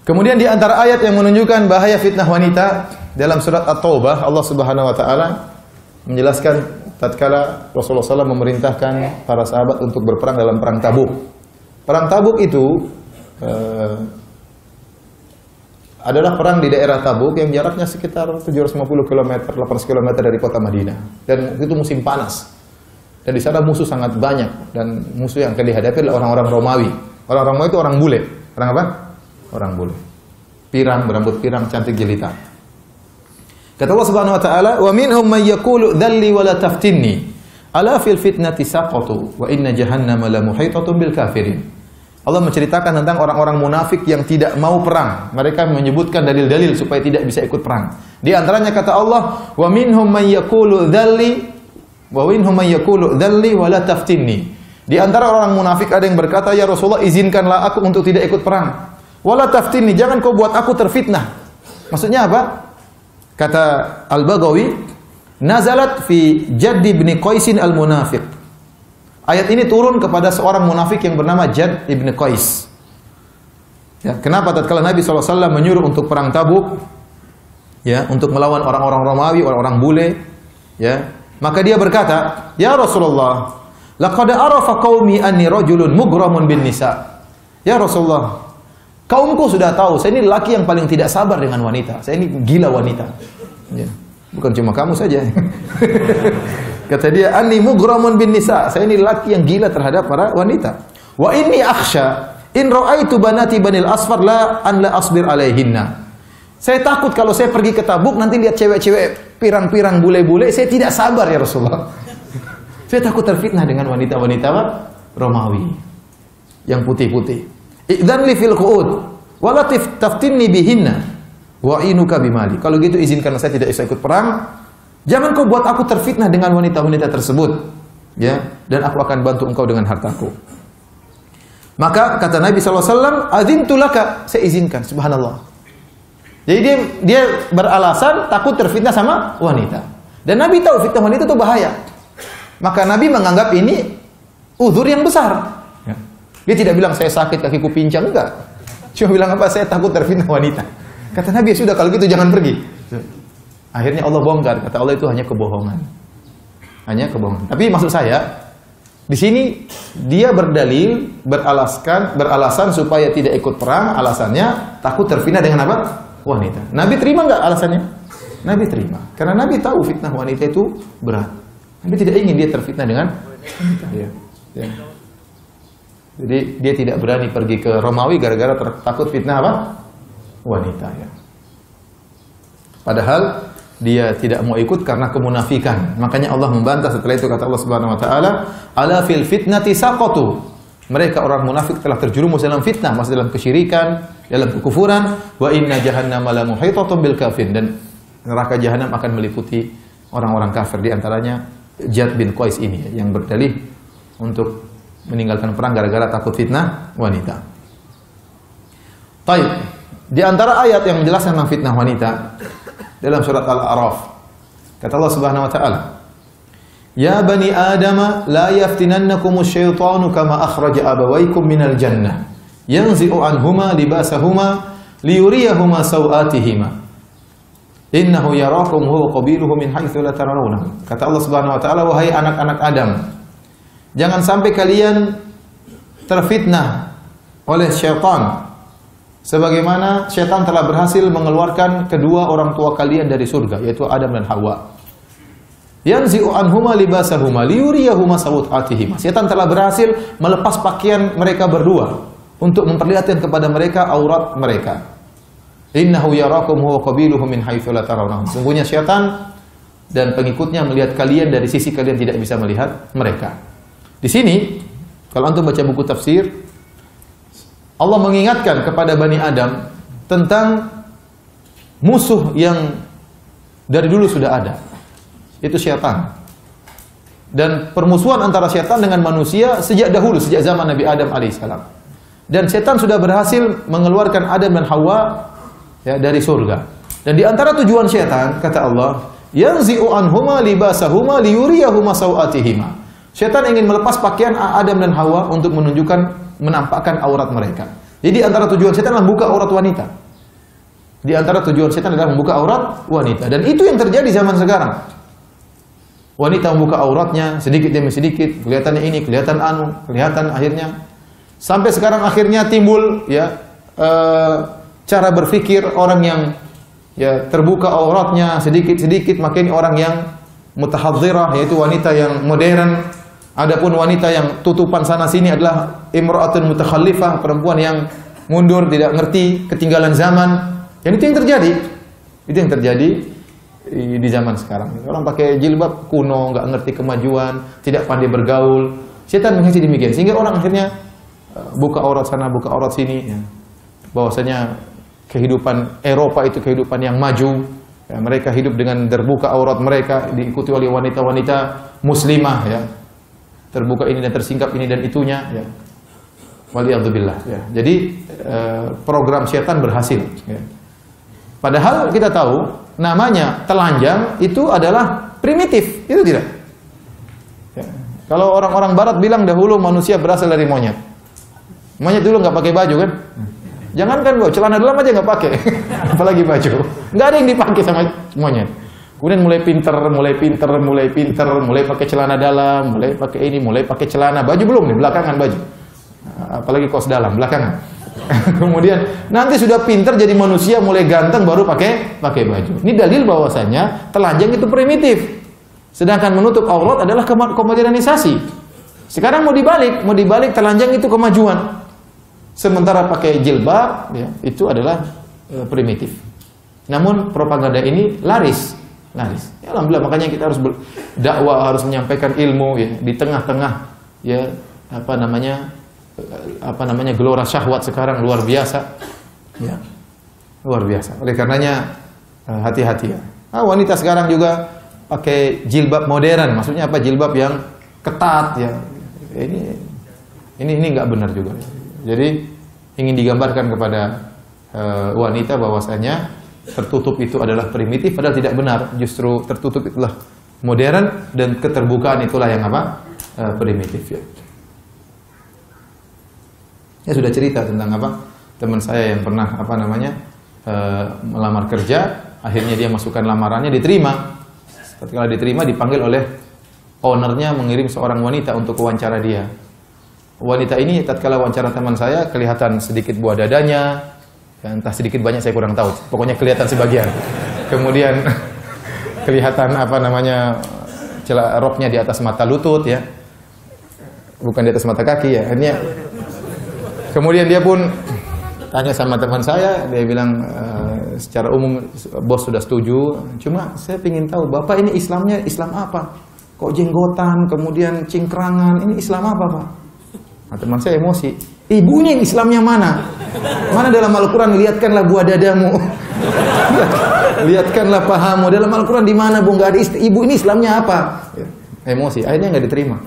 Kemudian di antara ayat yang menunjukkan bahaya fitnah wanita dalam surat At-Taubah, Allah Subhanahu wa taala menjelaskan tatkala Rasulullah SAW memerintahkan para sahabat untuk berperang dalam perang Tabuk. Perang Tabuk itu adalah perang di daerah Tabuk yang jaraknya sekitar 750 km, 800 km dari kota Madinah. Dan itu musim panas. Dan di sana musuh sangat banyak. Dan musuh yang akan dihadapi adalah orang-orang Romawi. Orang-orang Romawi itu orang bule. Orang apa? Orang bule. Pirang, berambut pirang, cantik jelita. Kata Allah Subhanahu wa taala, "Wa minhum may yaqulu dzalli wa la taftinni. Ala fil fitnati saqatu wa inna jahannama la muhitatun bil kafirin." Allah menceritakan tentang orang-orang munafik yang tidak mau perang. Mereka menyebutkan dalil-dalil supaya tidak bisa ikut perang. Di antaranya kata Allah, "Wa minhum may yaqulu dzalli wa minhum may yaqulu dzalli wa la taftinni." Di antara orang munafik ada yang berkata, "Ya Rasulullah, izinkanlah aku untuk tidak ikut perang. Wa la taftinni, jangan kau buat aku terfitnah." Maksudnya apa? Kata Al-Baghawi, nazalat fi Jadd bin Qais al-Munafiq. Ayat ini turun kepada seorang munafik yang bernama Jadd ibn Qais. Ya, kenapa tatkala Nabi SAW menyuruh untuk perang Tabuk, ya, untuk melawan orang-orang Romawi, orang-orang bule, ya, maka dia berkata, "Ya Rasulullah, laqad arafa qaumi anni rajulun mughramun bin nisa." Ya Rasulullah, kaumku sudah tahu saya ini laki yang paling tidak sabar dengan wanita. Saya ini gila wanita. Ya, bukan cuma kamu saja. Kata dia, "Anni mughramun bin nisa." Saya ini laki yang gila terhadap para wanita. "Wa inni akhsha in ra'aitu banati Banil Asfar la an la asbir alaihinna." Saya takut kalau saya pergi ke Tabuk nanti lihat cewek-cewek pirang-pirang bule-bule, saya tidak sabar ya Rasulullah. Saya takut terfitnah dengan wanita-wanita Romawi yang putih-putih. "Idzan li fil qu'ud wa la taftinni bihinna wa inuka bimali." Kalau gitu izinkan saya tidak bisa ikut perang. Jangan kau buat aku terfitnah dengan wanita-wanita tersebut, ya, dan aku akan bantu engkau dengan hartaku. Maka kata Nabi SAW, "Adzintu laka," saya izinkan, subhanallah. Jadi dia beralasan takut terfitnah sama wanita. Dan Nabi tahu fitnah wanita itu bahaya. Maka Nabi menganggap ini uzur yang besar. Ya. Dia tidak bilang saya sakit kakiku pincang, enggak. Cuma bilang apa? Saya takut terfitnah wanita. Kata Nabi, sudah kalau gitu jangan pergi. Akhirnya Allah bongkar, kata Allah itu hanya kebohongan. Hanya kebohongan. Tapi maksud saya, di sini dia berdalil, beralasan supaya tidak ikut perang, alasannya takut terfitnah dengan apa? Wanita. Nabi terima nggak alasannya? Nabi terima. Karena Nabi tahu fitnah wanita itu berat. Nabi tidak ingin dia terfitnah dengan wanita. Ya. Ya. Jadi dia tidak berani pergi ke Romawi gara-gara takut fitnah apa? Wanita. Ya. Padahal dia tidak mau ikut karena kemunafikan. Makanya Allah membantah setelah itu, kata Allah Subhanahu wa taala, "Ala fil fitnati saqatu." Mereka orang munafik telah terjerumus dalam fitnah, masuk dalam kesyirikan, dalam kekufuran, wa inna jahannama la muhitatun bil kafirin, dan neraka jahanam akan meliputi orang-orang kafir, di antaranya Jadd bin Qais ini yang berdalih untuk meninggalkan perang gara-gara takut fitnah wanita. Baik, di antara ayat yang menjelaskan tentang fitnah wanita dalam surat Al-A'raf, kata Allah Subhanahu wa taala, "Ya bani Adam, la yaftinannakumus syaitanu kama akhraja abawaykum minal jannah, yanzi'u anhuma libasahuma liyuriyahuma sawatihima. Innahu yarakum huwa qabiluhu min haitsu la tarawna." Kata Allah Subhanahu wa taala, wahai anak-anak Adam, jangan sampai kalian terfitnah oleh syaitan sebagaimana syaitan telah berhasil mengeluarkan kedua orang tua kalian dari surga, yaitu Adam dan Hawa. Yanzi'u anhuma libasahuma liyuriyahuma sawatihima. Syaitan telah berhasil melepas pakaian mereka berdua untuk memperlihatkan kepada mereka aurat mereka. Innahu yarakum huwa qabiluhu min haitsu la tarawna. Sungguhnya syaitan dan pengikutnya melihat kalian dari sisi kalian tidak bisa melihat mereka. Di sini kalau antum baca buku tafsir, Allah mengingatkan kepada Bani Adam tentang musuh yang dari dulu sudah ada, itu syaitan. Dan permusuhan antara syaitan dengan manusia sejak dahulu, sejak zaman Nabi Adam alaihissalam. Dan syaitan sudah berhasil mengeluarkan Adam dan Hawa ya, dari surga. Dan di antara tujuan syaitan, kata Allah, yanzi'u anhuma libasahuma liyuriyahuma sawatihima. Syaitan ingin melepas pakaian Adam dan Hawa untuk menunjukkan, menampakkan aurat mereka. Jadi antara tujuan setan adalah membuka aurat wanita. Di antara tujuan setan adalah membuka aurat wanita. Dan itu yang terjadi zaman sekarang. Wanita membuka auratnya sedikit demi sedikit, kelihatannya ini, kelihatan akhirnya. Sampai sekarang akhirnya timbul ya cara berpikir orang yang ya terbuka auratnya sedikit-sedikit, makin orang yang mutahadzirah, yaitu wanita yang modern. Adapun wanita yang tutupan sana sini adalah imra'atun mutakhallifah, perempuan yang mundur, tidak ngerti, ketinggalan zaman. Yang itu yang terjadi. Itu yang terjadi di zaman sekarang. Orang pakai jilbab kuno, nggak ngerti kemajuan, tidak pandai bergaul. Setan mengisi demikian, sehingga orang akhirnya buka aurat sana, buka aurat sini. Ya. Bahwasanya kehidupan Eropa itu kehidupan yang maju. Ya, mereka hidup dengan terbuka aurat mereka, diikuti oleh wanita-wanita muslimah. Ya. Terbuka ini dan tersingkap ini dan itunya. Ya. Waliyadzubillah. Ya. Jadi program setan berhasil. Ya. Padahal kita tahu namanya telanjang itu adalah primitif, itu tidak. Ya. Kalau orang-orang Barat bilang dahulu manusia berasal dari monyet. Monyet dulu nggak pakai baju kan? Jangankan gua, celana dalam aja nggak pakai, apalagi baju. Nggak ada yang dipakai sama monyet. Kemudian mulai pinter, mulai pakai celana dalam, mulai pakai ini, mulai pakai celana. Baju belum nih, belakangan baju. Apalagi kaos dalam, belakangan. Kemudian nanti sudah pinter jadi manusia, mulai ganteng, baru pakai baju. Ini dalil bahwasanya telanjang itu primitif. Sedangkan menutup aurat adalah kemodernisasi. Sekarang mau dibalik telanjang itu kemajuan. Sementara pakai jilbab, ya, itu adalah primitif. Namun propaganda ini laris. Ya, alhamdulillah, makanya kita harus dakwah, harus menyampaikan ilmu ya di tengah-tengah ya apa namanya gelora syahwat sekarang luar biasa. Ya. Luar biasa. Oleh karenanya hati-hati ya. Wanita sekarang juga pakai jilbab modern, maksudnya apa? Jilbab yang ketat ya. Ini enggak benar juga. Jadi ingin digambarkan kepada wanita bahwasanya tertutup itu adalah primitif, padahal tidak benar. Justru tertutup itulah modern dan keterbukaan itulah yang apa? Primitif ya. Ya sudah cerita tentang apa? Teman saya yang pernah melamar kerja, akhirnya dia masukkan lamarannya, diterima. Ketika diterima dipanggil oleh ownernya mengirim seorang wanita untuk wawancara dia. Wanita ini tatkala wawancara teman saya kelihatan sedikit buah dadanya, ya, entah sedikit banyak saya kurang tahu. Pokoknya kelihatan sebagian. Kemudian kelihatan roknya di atas mata lutut ya. Bukan di atas mata kaki ya. Akhirnya kemudian dia pun tanya sama teman saya, dia bilang secara umum bos sudah setuju, cuma saya ingin tahu Bapak ini Islamnya Islam apa? Kok jenggotan, kemudian cingkrangan, ini Islam apa Pak? Nah, teman saya emosi, ibunya Islamnya mana? Mana dalam Al-Quran, lihatkanlah buah dadamu. Lihatkanlah pahamu. Dalam Al-Quran di mana Bu? Nggak ada ibu ini Islamnya apa? Ya, emosi, akhirnya nggak diterima.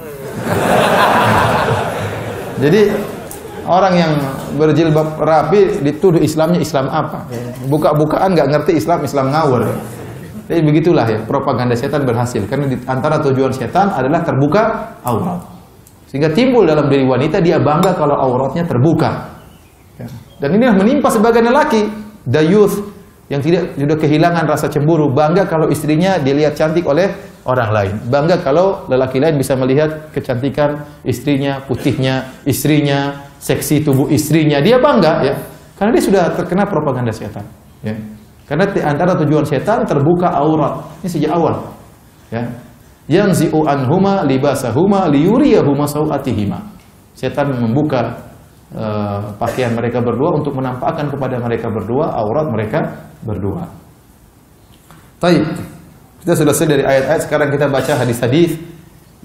Jadi orang yang berjilbab rapi dituduh Islamnya Islam apa? Buka-bukaan nggak ngerti Islam ngawur. Jadi begitulah ya, propaganda setan berhasil. Karena di antara tujuan setan adalah terbuka aurat. Sehingga timbul dalam diri wanita, dia bangga kalau auratnya terbuka. Dan ini menimpa sebagian lelaki, dayuth, yang sudah kehilangan rasa cemburu. Bangga kalau istrinya dilihat cantik oleh orang lain. Bangga kalau lelaki lain bisa melihat kecantikan istrinya, putihnya istrinya, seksi tubuh istrinya. Dia bangga ya, karena dia sudah terkena propaganda setan. Ya. Karena di antara tujuan setan terbuka aurat. Ini sejak awal. Ya. Yanzi'u anhuma libasahuma liyuriyahuma sawatihima. Setan membuka pakaian mereka berdua untuk menampakkan kepada mereka berdua aurat mereka berdua. Baik. Kita sudah selesai dari ayat-ayat, sekarang kita baca hadis-hadis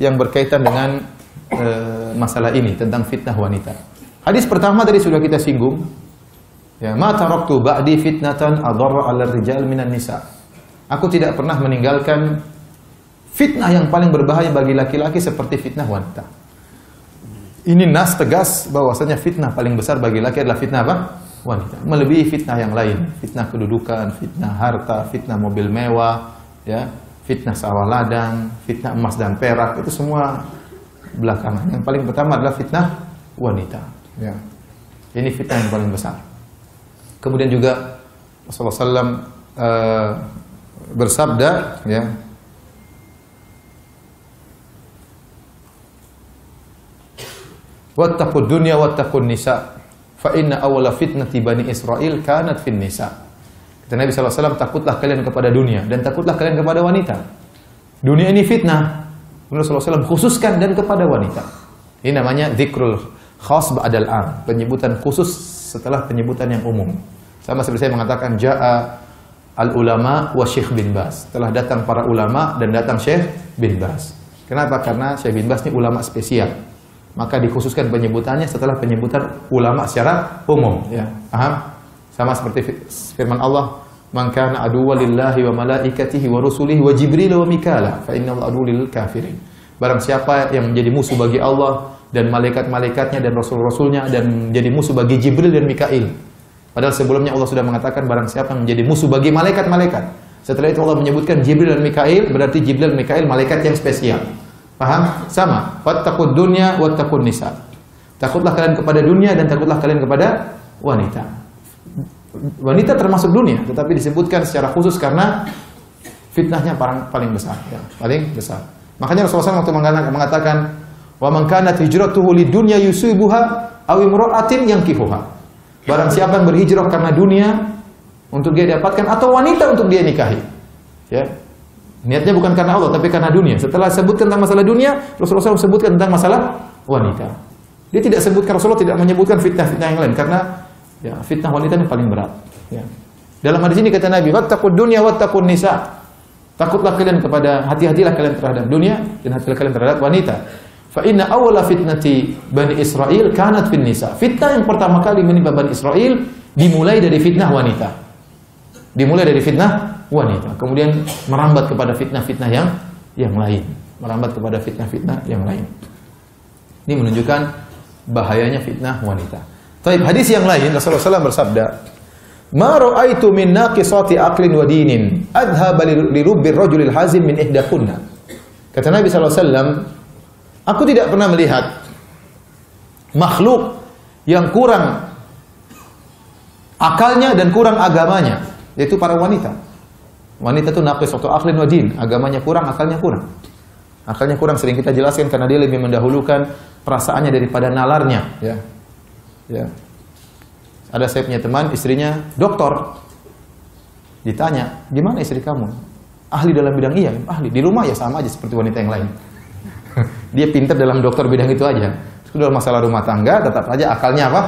yang berkaitan dengan masalah ini tentang fitnah wanita. Hadis pertama tadi sudah kita singgung. Ya, ma taraktu ba'di fitnatan adarra 'ala rijal minan nisa. Aku tidak pernah meninggalkan fitnah yang paling berbahaya bagi laki-laki seperti fitnah wanita. Ini nas tegas bahwasanya fitnah paling besar bagi laki adalah fitnah apa? Wanita. Melebihi fitnah yang lain, fitnah kedudukan, fitnah harta, fitnah mobil mewah, ya, fitnah sawah ladang, fitnah emas dan perak, itu semua belakangan. Yang paling pertama adalah fitnah wanita. Ya. Ini fitnah yang paling besar. Kemudian juga Rasulullah SAW bersabda, ya, wattaqud dunya wattaqun nisa. fa inna awwala fitnati bani Israil kanat fin nisa. Kata Nabi SAW, takutlah kalian kepada dunia dan takutlah kalian kepada wanita. Dunia ini fitnah. Rasulullah SAW khususkan dan kepada wanita. Ini namanya dzikrul khas ba'dal am, penyebutan khusus setelah penyebutan yang umum. Sama seperti saya mengatakan ja'a al-ulama wa Syekh bin Baz. Telah datang para ulama dan datang Syekh bin Baz. Kenapa? Karena Syekh bin Baz ini ulama spesial. Maka dikhususkan penyebutannya setelah penyebutan ulama secara umum, ya. Paham? Sama seperti firman Allah, "Man kana aduwwan lillahi wa malaikatihi wa rusulihi wa Jibril wa Mikala, fa innahu aduwwul kafirin." Barang siapa yang menjadi musuh bagi Allah dan malaikat-malaikatnya dan rasul-rasulnya dan menjadi musuh bagi Jibril dan Mikail. Padahal sebelumnya Allah sudah mengatakan barang siapa yang menjadi musuh bagi malaikat-malaikat. Setelah itu Allah menyebutkan Jibril dan Mikail, berarti Jibril dan Mikail malaikat yang spesial. Paham? Sama. Wattaqud dunya wattaqun nisa. Takutlah kalian kepada dunia dan takutlah kalian kepada wanita. Wanita termasuk dunia, tetapi disebutkan secara khusus karena fitnahnya paling besar, ya, paling besar. Makanya Rasulullah SAW waktu mengatakan, "Wa man kanat hijratuhu lidunya yusibuha aw imra'atin yankihuha." Barang siapa yang berhijrah karena dunia untuk dia dapatkan atau wanita untuk dia nikahi. Ya. Niatnya bukan karena Allah tapi karena dunia. Setelah sebutkan tentang masalah dunia, Rasulullah SAW sebutkan tentang masalah wanita. Dia tidak sebutkan, Rasulullah tidak menyebutkan fitnah-fitnah yang lain karena ya, fitnah wanita ini paling berat. Ya. Dalam hadis ini kata Nabi, "Wattaqud dunya wattaqun nisa." Takutlah kalian kepada, hati-hatilah kalian terhadap dunia dan hati-hatilah kalian terhadap wanita. Fa inna awwala fitnati bani Israil kanat fin nisa. Fitnah yang pertama kali menimpa bani Israil dimulai dari fitnah wanita. Dimulai dari fitnah wanita, kemudian merambat kepada fitnah-fitnah yang lain, merambat kepada fitnah-fitnah yang lain. Ini menunjukkan bahayanya fitnah wanita. Taib, hadis yang lain Rasulullah SAW bersabda, "Ma ra'aitu min naqisati aqlin wa dinin adhaba li rubbir rajulil hazim min ihdakunna." Kata Nabi SAW, aku tidak pernah melihat makhluk yang kurang akalnya dan kurang agamanya, yaitu para wanita. Wanita itu naqisatu aqlin wa din, agamanya kurang, akalnya kurang. Akalnya kurang sering kita jelaskan karena dia lebih mendahulukan perasaannya daripada nalarnya, ya. Ya. Ada saya punya teman, istrinya doktor. Ditanya, "Gimana istri kamu?" "Ahli dalam bidang." "Iya, ahli." "Di rumah?" "Ya sama aja seperti wanita yang lain." Dia pintar dalam dokter bidang itu aja. Sudah masalah rumah tangga, tetap saja akalnya apa?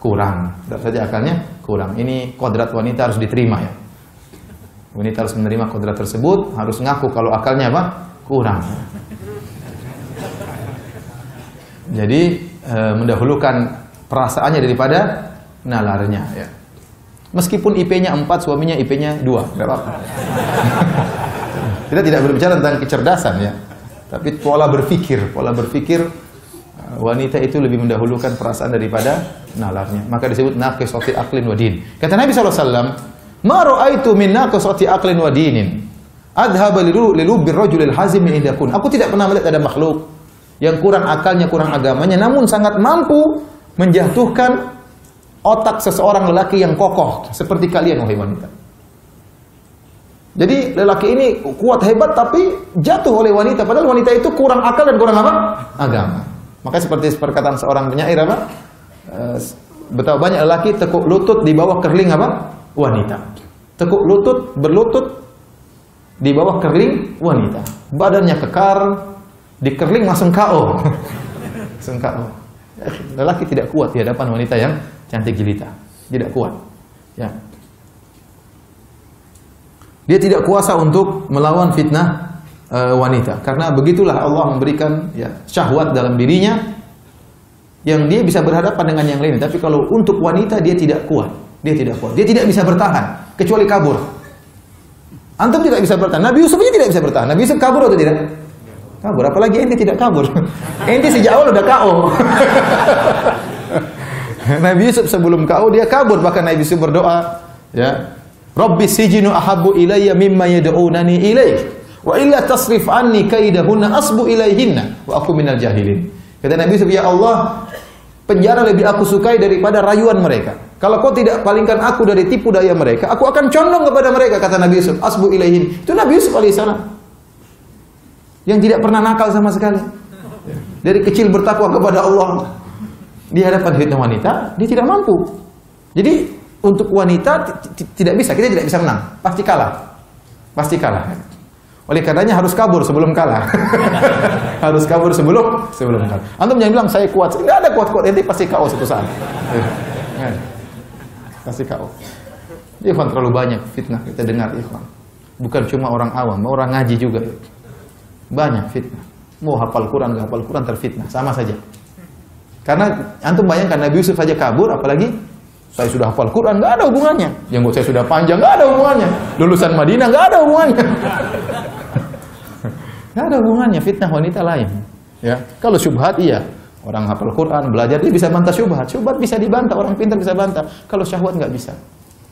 Kurang. Tetap saja akalnya kurang. Ini kodrat wanita harus diterima, ya. Wanita harus menerima kodrat tersebut, harus ngaku kalau akalnya apa? Kurang. Jadi mendahulukan perasaannya daripada nalarnya, ya. Meskipun IP-nya 4, suaminya IP-nya 2, enggak apa-apa. Kita tidak berbicara tentang kecerdasan, ya. Tapi pola berpikir wanita itu lebih mendahulukan perasaan daripada nalarnya. Maka disebut naqisati aqlin wa din. Kata Nabi SAW, "Ma ra'aitu min naqisati aqlin wa dinin adhaba li lubbir rajulil hazim min idakun." Aku tidak pernah melihat ada makhluk yang kurang akalnya, kurang agamanya, namun sangat mampu menjatuhkan otak seseorang lelaki yang kokoh seperti kalian, wahai wanita. Jadi lelaki ini kuat hebat tapi jatuh oleh wanita, padahal wanita itu kurang akal dan kurang apa? Agama. Maka seperti perkataan seorang penyair apa? Betapa banyak lelaki tekuk lutut di bawah kerling apa? Wanita. Tekuk lutut, berlutut di bawah kerling wanita. Badannya kekar, di kerling langsung KO. Langsung KO. Lelaki tidak kuat di hadapan wanita yang cantik jelita. Tidak kuat. Ya. Dia tidak kuasa untuk melawan fitnah wanita. Karena begitulah Allah memberikan, ya, syahwat dalam dirinya yang dia bisa berhadapan dengan yang lain. Tapi kalau untuk wanita dia tidak kuat. Dia tidak kuat. Dia tidak bisa bertahan kecuali kabur. Antum tidak bisa bertahan. Nabi Yusuf ini tidak bisa bertahan. Nabi Yusuf kabur atau tidak? Kabur. Apalagi ente tidak kabur. Ente sejak awal udah KO. Nabi Yusuf sebelum KO dia kabur. Bahkan Nabi Yusuf berdoa, ya, "Rabbi sijinu ahabbu ilayya mimma yad'unani ilaih, wa illa tasrif anni kaidahunna asbu ilaihinna wa aku minal jahilin." Kata Nabi Yusuf, "Ya Allah, penjara lebih aku sukai daripada rayuan mereka. Kalau kau tidak palingkan aku dari tipu daya mereka, aku akan condong kepada mereka." Kata Nabi Yusuf, "Asbu ilaihin." Itu Nabi Yusuf alaihissalam yang tidak pernah nakal sama sekali. Dari kecil bertakwa kepada Allah. di hadapan fitnah wanita, dia tidak mampu. Jadi untuk wanita tidak bisa, kita tidak bisa menang, pasti kalah. Pasti kalah. Oleh karenanya harus kabur sebelum kalah. Harus kabur sebelum kalah. Antum jangan bilang saya kuat. Enggak ada kuat-kuat, nanti pasti KO suatu saat. Pasti KO. Ikhwan, terlalu banyak fitnah kita dengar, ikhwan. Bukan cuma orang awam, orang ngaji juga. Banyak fitnah. Mau hafal Quran, enggak hafal Quran terfitnah, sama saja. Karena antum bayangkan Nabi Yusuf saja kabur, apalagi saya sudah hafal Quran, enggak ada hubungannya. Yang saya sudah panjang, enggak ada hubungannya. Lulusan Madinah, enggak ada hubungannya. Enggak ada hubungannya, fitnah wanita lain. Ya, kalau syubhat iya. Orang hafal Quran, belajar, dia bisa bantah syubhat. Syubhat bisa dibantah, orang pintar bisa bantah. Kalau syahwat nggak bisa.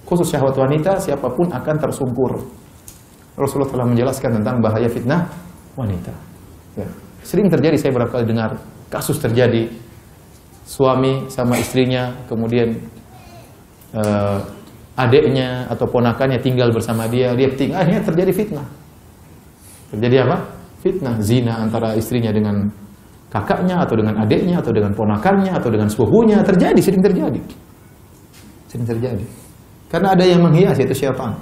Khusus syahwat wanita, siapapun akan tersungkur. Rasulullah telah menjelaskan tentang bahaya fitnah wanita. Ya. Sering terjadi, saya beberapa kali dengar kasus terjadi. Suami sama istrinya, kemudian adiknya atau ponakannya tinggal bersama dia. Dia akhirnya terjadi fitnah. Terjadi apa? Fitnah, zina antara istrinya dengan kakaknya, atau dengan adiknya, atau dengan ponakannya, atau dengan sepupunya. Terjadi, sering terjadi. Sering terjadi. Karena ada yang menghias, yaitu syaitan.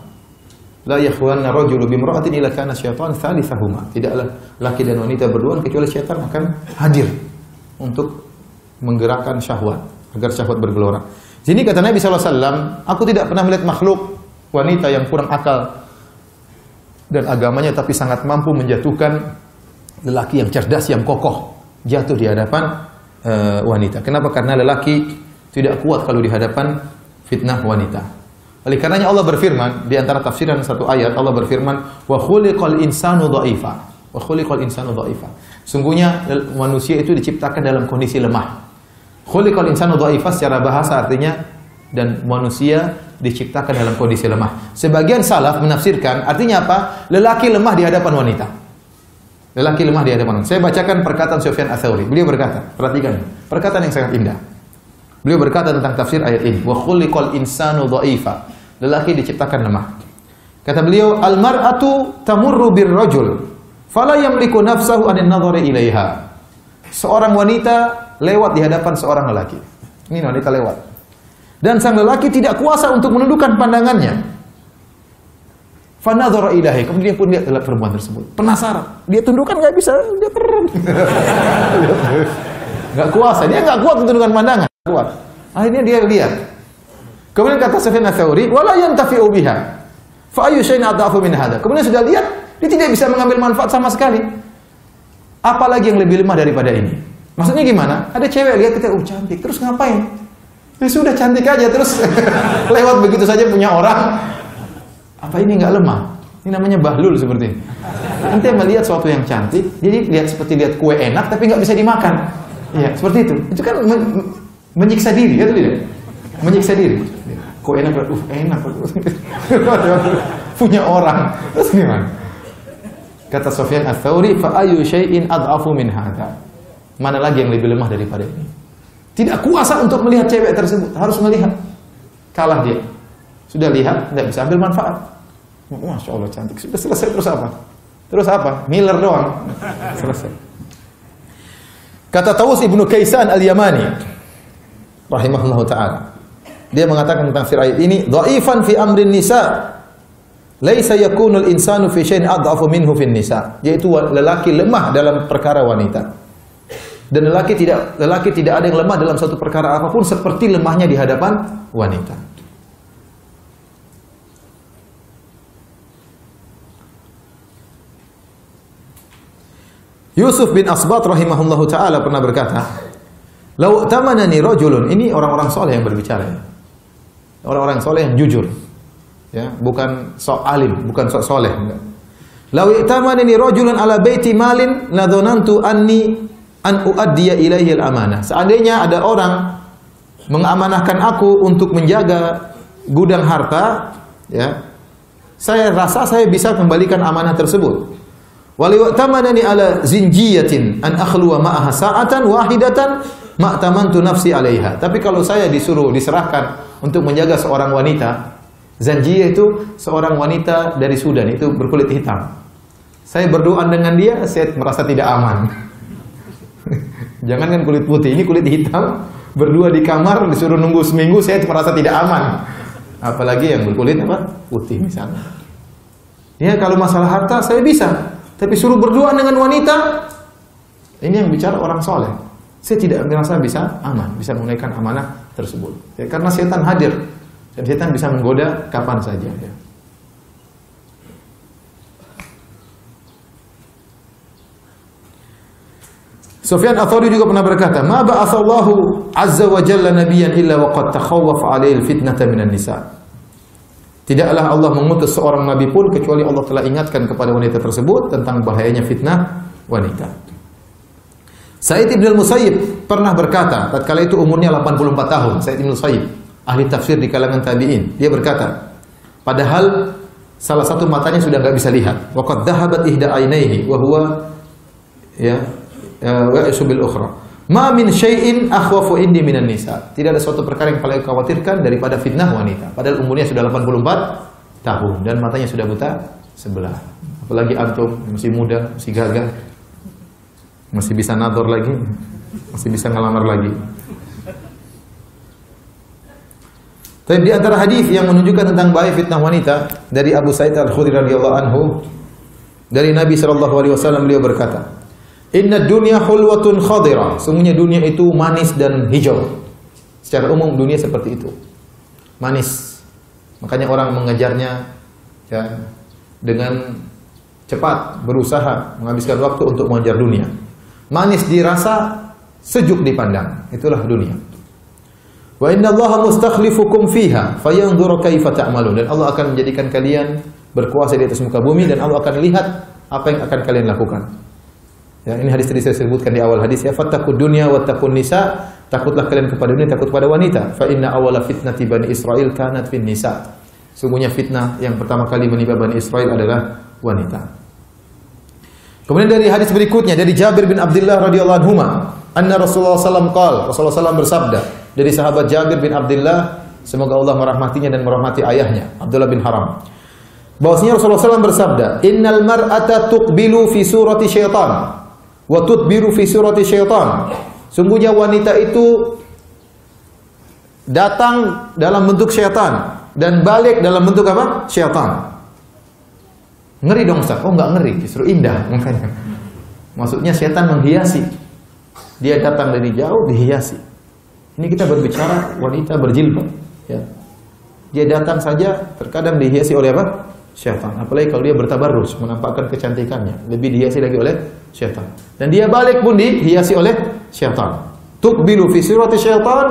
La yakhwanna rajulu bimra'atin illa kana syaitan thalithahuma. Tidaklah laki dan wanita berduaan kecuali syaitan akan hadir untuk menggerakkan syahwat, agar syahwat bergelora. Sini kata Nabi SAW, aku tidak pernah melihat makhluk wanita yang kurang akal dan agamanya, tapi sangat mampu menjatuhkan lelaki yang cerdas, yang kokoh, jatuh di hadapan wanita. Kenapa? Karena lelaki tidak kuat kalau di hadapan fitnah wanita. Oleh karenanya Allah berfirman di antara tafsiran satu ayat, Allah berfirman, wa khuliqal insanu dha'ifa. Wa khuliqal insanu dha'ifa. Sungguhnya manusia itu diciptakan dalam kondisi lemah. Khuliqal insanu dha'ifa secara bahasa artinya dan manusia diciptakan dalam kondisi lemah. Sebagian salaf menafsirkan artinya apa? Lelaki lemah di hadapan wanita. Lelaki lemah di hadapan wanita. Saya bacakan perkataan Sufyan Ats-Tsauri. Beliau berkata, perhatikan, perkataan yang sangat indah. Beliau berkata tentang tafsir ayat ini, wa khuliqal insanu dha'ifa. Lelaki diciptakan lemah. Kata beliau, al-mar'atu tamurru birrajul fala yamliku nafsahu anin nadhari ilaiha. Seorang wanita lewat di hadapan seorang lelaki. Ini wanita lewat. Dan sang lelaki tidak kuasa untuk menundukkan pandangannya. Fanadhara ilaihi. Kemudian pun lihat perempuan tersebut. Penasaran. Dia tundukkan nggak bisa, dia keren. Nggak kuasa, dia nggak kuat untuk menundukkan pandangan. Kuat. Akhirnya dia lihat. Kemudian kata Sufyan Ats-Tsauri, wala yantafi'u biha. Fa ayyu syai'in adhafu min hadha. Kemudian sudah lihat, dia tidak bisa mengambil manfaat sama sekali. Apalagi yang lebih lemah daripada ini. Maksudnya gimana? Ada cewek lihat kita, cantik, terus ngapain? Ya sudah cantik aja, terus lewat begitu saja punya orang. Apa ini nggak lemah? Ini namanya bahlul seperti ini. Nanti melihat sesuatu yang cantik, jadi lihat seperti lihat kue enak tapi nggak bisa dimakan. Iya, seperti itu. Itu kan menyiksa diri, ya tidak? Menyiksa diri. Kok enak, enak. Punya orang. Terus gimana? Kata Sufyan Ats-Tsauri, fa ayyu syai'in adhafu min hadza. Mana lagi yang lebih lemah daripada ini? Tidak kuasa untuk melihat cewek tersebut, harus melihat. Kalah dia. Sudah lihat, tidak bisa ambil manfaat. Masya Allah cantik. Sudah selesai, terus apa? Terus apa? Ngiler doang. Selesai. Kata Tawus ibnu Kaisan al-Yamani rahimahullah ta'ala, dia mengatakan tentang tafsir ayat ini, dhaifan fi amrin nisa laisa yakunul insanu fi syai'in adhafu minhu fin nisa, yaitu lelaki lemah dalam perkara wanita. Dan lelaki tidak ada yang lemah dalam satu perkara apapun seperti lemahnya di hadapan wanita. Yusuf bin Asbat rahimahullahu ta'ala pernah berkata, "Lau tamanani rajulun," ini orang-orang soleh yang berbicara ya. Orang-orang soleh yang jujur. Ya, bukan sok alim, bukan sok soleh, enggak. "Lau tamanani rajulun ala baiti malin la dhanantu anni an uaddiya ilaihi al-amanah." Seandainya ada orang mengamanahkan aku untuk menjaga gudang harta, ya, saya rasa saya bisa kembalikan amanah tersebut. Waliwatamanani ala zinjiyatin an akhluwa ma'aha sa'atan wahidatan ma'tamantu nafsi 'alaiha. Tapi kalau saya diserahkan untuk menjaga seorang wanita, zanjiyah itu seorang wanita dari Sudan, itu berkulit hitam. Saya berdoa dengan dia, saya merasa tidak aman. Jangankan kulit putih, ini kulit hitam, berdua di kamar disuruh nunggu seminggu, saya merasa tidak aman. Apalagi yang berkulit apa? Putih misalnya. Ya kalau masalah harta saya bisa, tapi suruh berdua dengan wanita, ini yang bicara orang soleh. Saya tidak merasa bisa aman, bisa menunaikan amanah tersebut. Ya, karena setan hadir dan setan bisa menggoda kapan saja. Ya. Sufyan Ats-Tsauri juga pernah berkata, "Ma ba'atsallahu 'azza wa jalla nabiyyan illa wa qad takhawwafa 'alaihi al-fitnata minan nisa." Tidaklah Allah mengutus seorang nabi pun kecuali Allah telah ingatkan kepada wanita tersebut tentang bahayanya fitnah wanita. Sa'id bin al-Musayyib pernah berkata, tatkala itu umurnya 84 tahun, Sa'id bin al-Musayyib, ahli tafsir di kalangan tabi'in, dia berkata, padahal salah satu matanya sudah enggak bisa lihat. Wa qad dhahabat ihda 'ainaihi wa huwa wa'isubil ukhra. Ma min syai'in akhwafu indi minan nisa. Tidak ada suatu perkara yang paling khawatirkan daripada fitnah wanita. Padahal umurnya sudah 84 tahun dan matanya sudah buta sebelah. Apalagi antum masih muda, masih gagah, masih bisa nador lagi, masih bisa ngelamar lagi. Tapi di antara hadis yang menunjukkan tentang bahaya fitnah wanita dari Abu Sa'id Al-Khudri radhiyallahu anhu, dari Nabi sallallahu alaihi wasallam, beliau berkata, "Inna dunya hulwatun khadira." Sungguhnya dunia itu manis dan hijau. Secara umum dunia seperti itu. Manis. Makanya orang mengejarnya ya, dengan cepat, berusaha menghabiskan waktu untuk mengejar dunia. Manis dirasa, sejuk dipandang. Itulah dunia. Wa inna Allaha mustakhlifukum fiha fayanzuru kaifa ta'malun. Dan Allah akan menjadikan kalian berkuasa di atas muka bumi dan Allah akan lihat apa yang akan kalian lakukan. Ya, ini hadis tadi saya sebutkan di awal hadis ya, fattaqud dunya wattaqun nisa, takutlah kalian kepada dunia, takut kepada wanita. Fa inna awwala fitnati bani Israil kanat fin nisa. Sungguhnya fitnah yang pertama kali menimpa Bani Israil adalah wanita. Kemudian dari hadis berikutnya dari Jabir bin Abdullah radhiyallahu anhu, anna Rasulullah sallallahu alaihi wasallam Rasulullah sallallahu bersabda, dari sahabat Jabir bin Abdullah, semoga Allah merahmatinya dan merahmati ayahnya, Abdullah bin Haram. Bahwasanya Rasulullah SAW bersabda, innal mar'ata tuqbilu fi surati syaitan wa tudbiru fi surati syaitan. Sungguhnya wanita itu datang dalam bentuk syaitan dan balik dalam bentuk apa? Syaitan. Ngeri dong Ustaz. Oh enggak ngeri, justru indah makanya. Maksudnya syaitan menghiasi. Dia datang dari jauh dihiasi. Ini kita berbicara wanita berjilbab, ya. Dia datang saja terkadang dihiasi oleh apa? Syaitan. Apalagi kalau dia bertabarruz, menampakkan kecantikannya, lebih dihiasi lagi oleh syaitan. Dan dia balik pun dihiasi oleh syaitan. Tuqbilu fi surati syaitan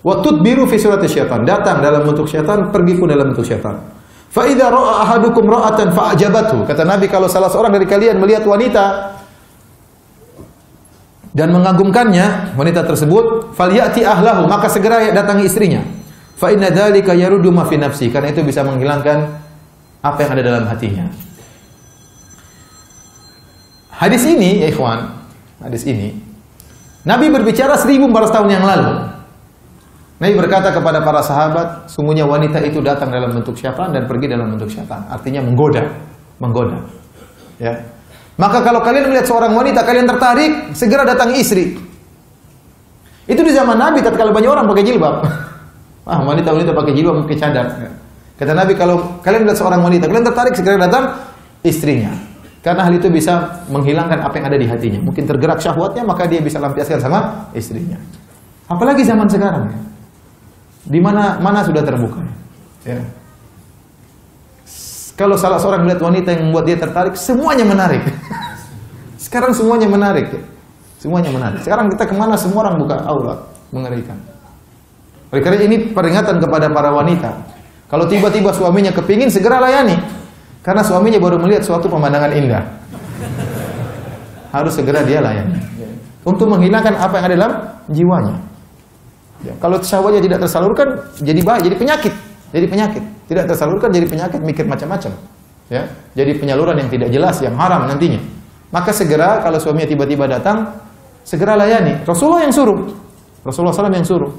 wa tudbiru fi surati syaitan. Datang dalam bentuk syaitan, pergi pun dalam bentuk syaitan. Fa idza ra'a ahadukum ra'atan fa ajabathu. Kata Nabi, kalau salah seorang dari kalian melihat wanita dan mengagumkannya, wanita tersebut, falyati ahlahu, maka segera datangi istrinya. Fa inna dzalika yarudu ma fi nafsi, karena itu bisa menghilangkan apa yang ada dalam hatinya. Hadis ini, ya ikhwan, hadis ini Nabi berbicara 1400 tahun yang lalu. Nabi berkata kepada para sahabat, sungguhnya wanita itu datang dalam bentuk syaitan dan pergi dalam bentuk syaitan. Artinya menggoda. Ya. Maka kalau kalian melihat seorang wanita, kalian tertarik, segera datangi istri. Itu di zaman Nabi, tatkala banyak orang pakai jilbab. Wanita-wanita pakai jilbab, pakai cadar. Kata Nabi, kalau kalian melihat seorang wanita, kalian tertarik, segera datang istrinya. Karena hal itu bisa menghilangkan apa yang ada di hatinya. Mungkin tergerak syahwatnya, maka dia bisa lampiaskan sama istrinya. Apalagi zaman sekarang, ya. Di mana sudah terbuka. Ya. Kalau salah seorang melihat wanita yang membuat dia tertarik, semuanya menarik. Sekarang semuanya menarik. Ya. Semuanya menarik. Sekarang kita kemana, semua orang buka aurat. Mengerikan. Oleh karena ini peringatan kepada para wanita. Kalau tiba-tiba suaminya kepingin, segera layani. Karena suaminya baru melihat suatu pemandangan indah. Harus segera dia layani. Untuk menghilangkan apa yang ada dalam jiwanya. Ya, kalau syahwatnya tidak tersalurkan, jadi penyakit. Jadi penyakit. Tidak tersalurkan, jadi penyakit, mikir macam-macam. Ya, jadi penyaluran yang tidak jelas, yang haram nantinya. Maka segera, kalau suaminya tiba-tiba datang, segera layani. Rasulullah yang suruh. Rasulullah SAW yang suruh.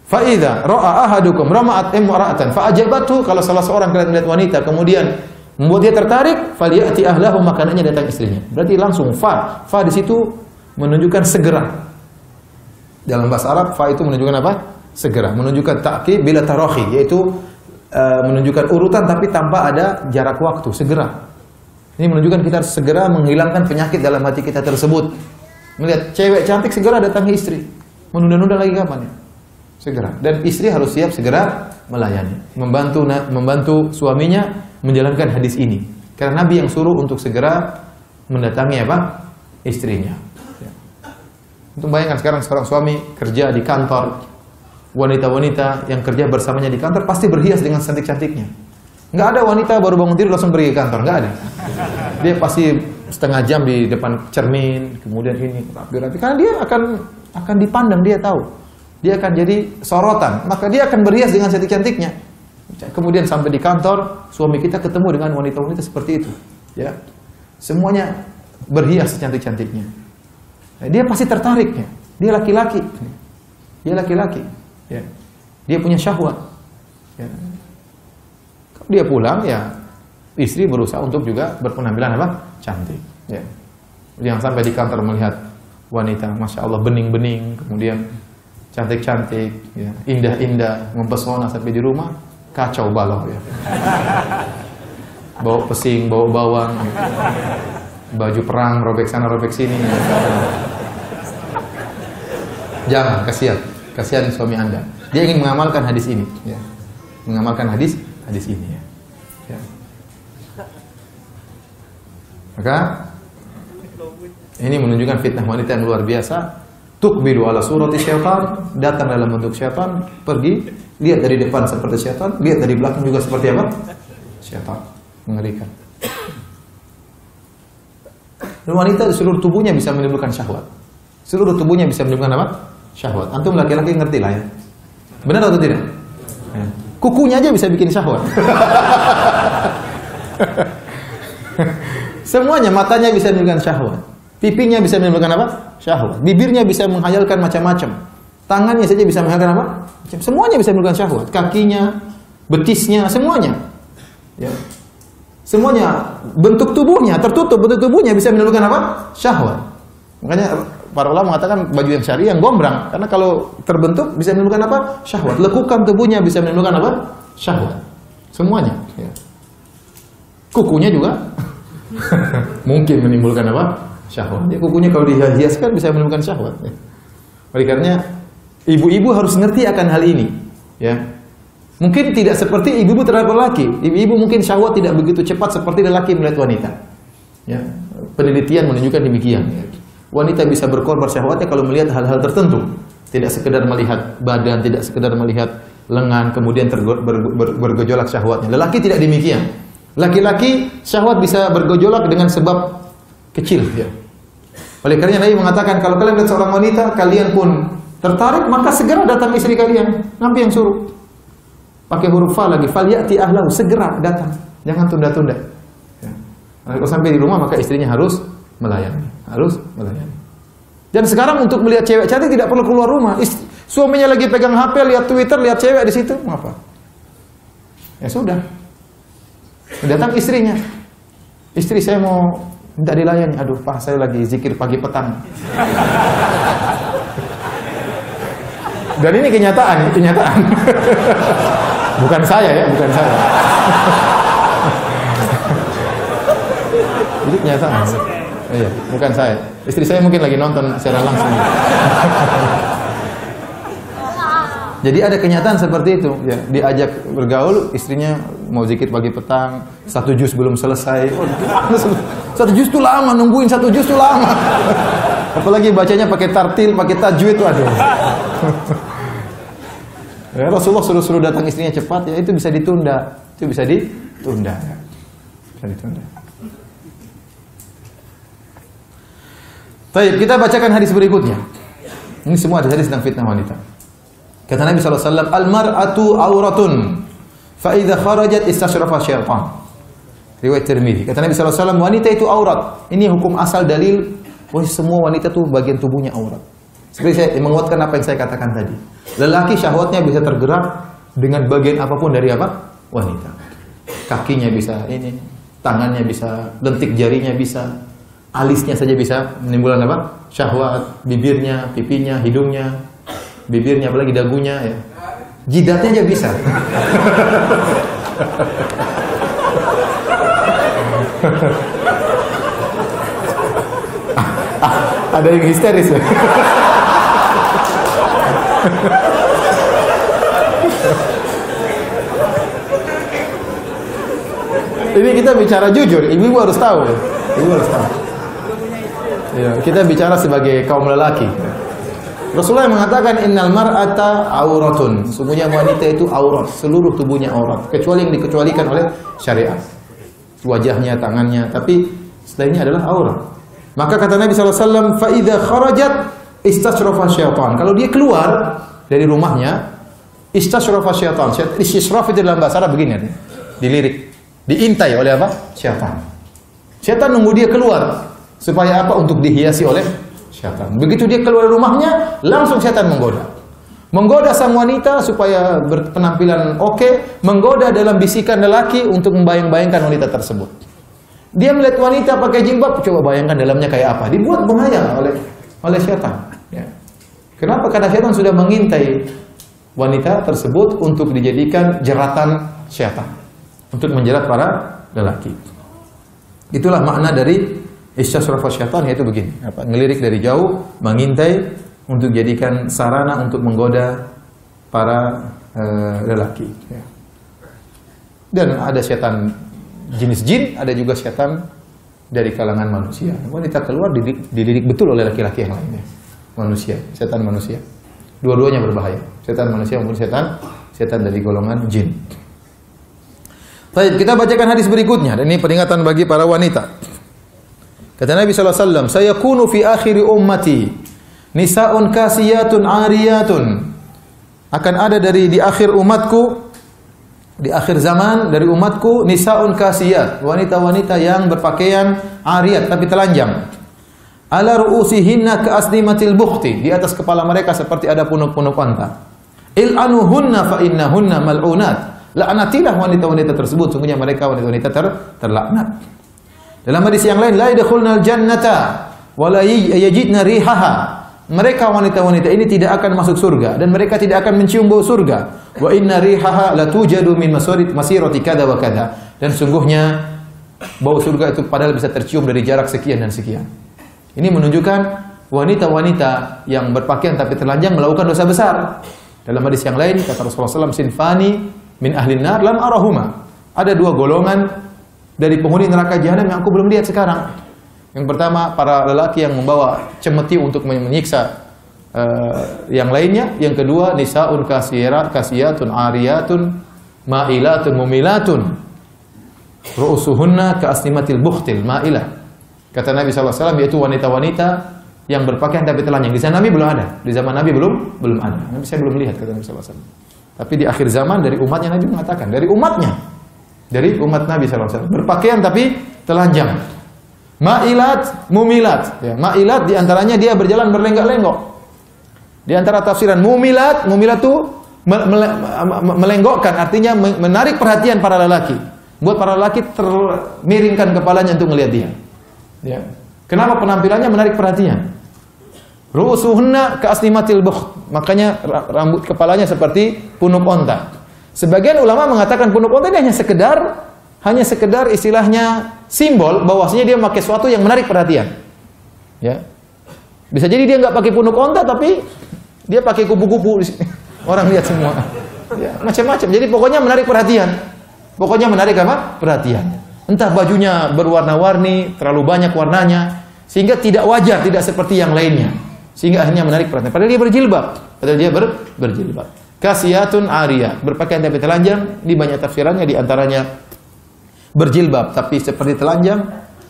Fa'idha ra'a ahadukum rama'at imra'atan fa'ajabathu, kalau salah seorang kalian melihat wanita kemudian membuat dia tertarik, falyati ahlahu, makanannya datang istrinya. Berarti langsung fa di situ menunjukkan segera. Dalam bahasa Arab, fa itu menunjukkan apa? Segera, menunjukkan ta'qib bila tarakhi, yaitu menunjukkan urutan tapi tanpa ada jarak waktu, segera. Ini menunjukkan kita harus segera menghilangkan penyakit dalam hati kita tersebut. Melihat cewek cantik, segera datangi istri. Menunda-nunda lagi kapan ya? Segera. Dan istri harus siap segera melayani, membantu suaminya menjalankan hadis ini. Karena Nabi yang suruh untuk segera mendatangi apa? Istrinya. Ya. Untuk bayangkan sekarang suami kerja di kantor, wanita-wanita yang kerja bersamanya di kantor pasti berhias dengan cantik-cantiknya. Nggak ada wanita baru bangun tidur langsung pergi ke kantor, nggak ada. Dia pasti setengah jam di depan cermin, kemudian ini rapi-rapi. Karena dia akan dipandang, dia tahu. Dia akan jadi sorotan, maka dia akan berhias dengan cantik-cantiknya. Kemudian sampai di kantor, suami kita ketemu dengan wanita-wanita seperti itu. Ya, semuanya berhias cantik-cantiknya. Nah, dia pasti tertariknya. Dia laki-laki. Dia laki-laki. Ya. Dia punya syahwat. Ya. Kalau dia pulang, ya istri berusaha untuk juga berpenampilan apa? Cantik. Ya. Jangan sampai di kantor melihat wanita, masya Allah bening-bening, kemudian cantik-cantik, ya, indah-indah, mempesona, sampai di rumah kacau balau ya. Bawa pesing, bawa bawang, gitu. Baju perang, robek sana, robek sini. Ya. Jangan, kasihan suami Anda. Dia ingin mengamalkan hadis ini, ya. Mengamalkan hadis ini, ya. Ya. Maka ini menunjukkan fitnah wanita yang luar biasa. Tuqbilu ala surati syaitan, datang dalam bentuk syaitan, pergi, lihat dari depan seperti syaitan, lihat dari belakang juga seperti apa? Syaitan. Mengerikan. Dan wanita di seluruh tubuhnya bisa menimbulkan syahwat. Seluruh tubuhnya bisa menimbulkan apa? Syahwat. Antum laki-laki ngerti lah ya. Benar atau tidak? Ya. Kukunya aja bisa bikin syahwat. Semuanya, matanya bisa menimbulkan syahwat. Pipinya bisa menimbulkan apa? Syahwat. Bibirnya bisa menghayalkan macam-macam. Tangannya saja bisa menghayalkan apa? Semuanya bisa menimbulkan syahwat. Kakinya, betisnya, semuanya. Ya. Semuanya, bentuk tubuhnya tertutup, bentuk tubuhnya bisa menimbulkan apa? Syahwat. Makanya para ulama mengatakan baju yang syari yang gombrang, karena kalau terbentuk bisa menimbulkan apa? Syahwat. Lekukan tubuhnya bisa menimbulkan apa? Syahwat. Semuanya. Ya. Kukunya juga mungkin menimbulkan apa? Syahwat. Ya, kukunya kalau dihiaskan bisa menimbulkan syahwat. Ya. Oleh karenanya ibu-ibu harus ngerti akan hal ini. Ya. Mungkin tidak seperti ibu-ibu terhadap lelaki. Ibu-ibu mungkin syahwat tidak begitu cepat seperti lelaki melihat wanita. Ya. Penelitian menunjukkan demikian. Ya. Wanita bisa berkorban syahwatnya kalau melihat hal-hal tertentu. Tidak sekedar melihat badan, tidak sekedar melihat lengan, kemudian bergejolak syahwatnya. Lelaki tidak demikian. Laki-laki syahwat bisa bergejolak dengan sebab kecil. Ya. Oleh karena Nabi mengatakan, kalau kalian lihat seorang wanita, kalian pun tertarik, maka segera datang istri kalian. Nabi yang suruh. Pakai huruf fa lagi, falyati ahlahu, segera datang. Jangan tunda-tunda. Ya. Kalau sampai di rumah, maka istrinya harus melayani. Harus melayani. Dan sekarang untuk melihat cewek cantik tidak perlu keluar rumah. Suaminya lagi pegang HP, lihat Twitter, lihat cewek di situ, apa? Ya sudah. Datang istrinya. Istri, saya mau minta dilayani. Aduh, Pak, saya lagi zikir pagi petang. Dan ini kenyataan. Bukan saya ya, bukan saya. Ini kenyataan. Iya, bukan saya. Istri saya mungkin lagi nonton secara langsung. Jadi ada kenyataan seperti itu. Ya, diajak bergaul, istrinya mau zikir pagi petang, 1 juz belum selesai. Oh, 1 juz itu lama, nungguin 1 juz itu lama. Apalagi bacanya pakai tartil, pakai tajwid, waduh. Ya, Rasulullah suruh datang istrinya cepat, ya itu bisa ditunda. Itu bisa ditunda. Ya. Bisa ditunda. Baik, kita bacakan hadis berikutnya. Ini semua hadis tentang fitnah wanita. Kata Nabi SAW, al-mar'atu auratun, fa idza kharajat istashrafa syaitan. Riwayat Tirmidzi. Kata Nabi SAW, wanita itu aurat. Ini hukum asal dalil, semua wanita itu bagian tubuhnya aurat. Seperti saya menguatkan apa yang saya katakan tadi. Lelaki syahwatnya bisa tergerak dengan bagian apapun dari apa? Wanita. Kakinya bisa ini, tangannya bisa, lentik jarinya bisa, alisnya saja bisa menimbulkan apa? Syahwat, bibirnya, pipinya, hidungnya, bibirnya, apalagi dagunya ya. Jidatnya aja bisa. Ada yang histeris ya. Ini kita bicara jujur, ibu harus tahu. Ibu harus tahu. Ya, kita bicara sebagai kaum lelaki. Rasulullah mengatakan innal mar'ata auratun. Sungguhnya wanita itu aurat, seluruh tubuhnya aurat, kecuali yang dikecualikan oleh syariat. Wajahnya, tangannya, tapi selainnya adalah aurat. Maka kata Nabi SAW, fa idza kharajat istashrafa syaitan. Kalau dia keluar dari rumahnya, istashrafa syaitan. Istishraf itu dalam bahasa Arab begini, dilirik, diintai oleh apa? Syaitan. Syaitan nunggu dia keluar supaya apa? Untuk dihiasi oleh syaitan. Begitu dia keluar dari rumahnya, langsung syaitan menggoda. Menggoda sang wanita supaya berpenampilan oke, menggoda dalam bisikan lelaki untuk membayang-bayangkan wanita tersebut. Dia melihat wanita pakai jilbab, coba bayangkan dalamnya kayak apa. Dibuat bahaya oleh syaitan. Ya. Kenapa? Karena syaitan sudah mengintai wanita tersebut untuk dijadikan jeratan syaitan, untuk menjerat para lelaki. Itulah makna dari isyasrafa syaitan, yaitu begini, ngelirik dari jauh, mengintai untuk jadikan sarana untuk menggoda para lelaki. Ya. Dan ada syaitan jenis jin, ada juga syaitan dari kalangan manusia. Wanita keluar dilirik betul oleh laki-laki yang lainnya. Manusia, setan manusia. Dua-duanya berbahaya. Setan manusia maupun setan dari golongan jin. Baik, kita bacakan hadis berikutnya. Dan ini peringatan bagi para wanita. Kata Nabi SAW, sayakunu fi akhiri ummati nisa'un kasiyatun ariyatun. Akan ada di akhir umatku, di akhir zaman dari umatku, nisa'un kasiyat, wanita-wanita yang berpakaian ariyat tapi telanjang. Ala ru'usihinna ka'asnimatil bukhti, di atas kepala mereka seperti ada punuk-punuk unta. Il'anuhunna fa innahunna mal'unat. Laknatilah wanita-wanita tersebut, sungguhnya mereka wanita-wanita terlaknat. Dalam hadis yang lain, la yadkhulnal jannata wa la yajidna rihaha. Mereka wanita-wanita ini tidak akan masuk surga dan mereka tidak akan mencium bau surga. Wa inna rihaha la tujadu min masirati kada wa kada. Dan sungguhnya bau surga itu padahal bisa tercium dari jarak sekian dan sekian. Ini menunjukkan wanita-wanita yang berpakaian tapi telanjang melakukan dosa besar. Dalam hadis yang lain kata Rasulullah SAW, sinfani min ahlin nar lam arahuma. Ada dua golongan dari penghuni neraka jahanam yang aku belum lihat sekarang. Yang pertama, para lelaki yang membawa cemeti untuk menyiksa yang lainnya. Yang kedua, nisaun kasiyatun ariyatun ma'ilatun mumilatun ru'usuhunna ka'asnimatil bukhtil ma'ilah. Kata Nabi SAW, yaitu wanita-wanita yang berpakaian tapi telanjang. Di zaman Nabi belum ada. Di zaman Nabi belum ada. Nabi saya belum lihat, kata Nabi SAW. Tapi di akhir zaman dari umatnya Nabi mengatakan, dari umatnya, dari umat Nabi SAW, berpakaian tapi telanjang. Ma'ilat, mumilat. Ya, ma'ilat diantaranya dia berjalan berlenggak-lenggok. Di antara tafsiran mumilat itu melenggokkan, artinya menarik perhatian para lelaki. Buat para lelaki termiringkan kepalanya untuk melihat dia. Ya. Kenapa penampilannya menarik perhatian? Ru'usuhunna ka'asnimatil bukht. Makanya rambut kepalanya seperti punuk onta. Sebagian ulama mengatakan punuk onta ini hanya sekedar istilahnya simbol bahwasanya dia pakai sesuatu yang menarik perhatian. Ya. Bisa jadi dia nggak pakai punuk onta tapi dia pakai kupu-kupu di sini. Orang lihat semua. Ya, macam-macam. Jadi pokoknya menarik perhatian. Pokoknya menarik apa? Perhatian. Entah bajunya berwarna-warni, terlalu banyak warnanya sehingga tidak wajar, tidak seperti yang lainnya. Sehingga akhirnya menarik perhatian. Padahal dia berjilbab. Padahal dia berjilbab. Kasiyatun ariyah, berpakaian tapi telanjang. Di banyak tafsirannya di antaranya berjilbab tapi seperti telanjang,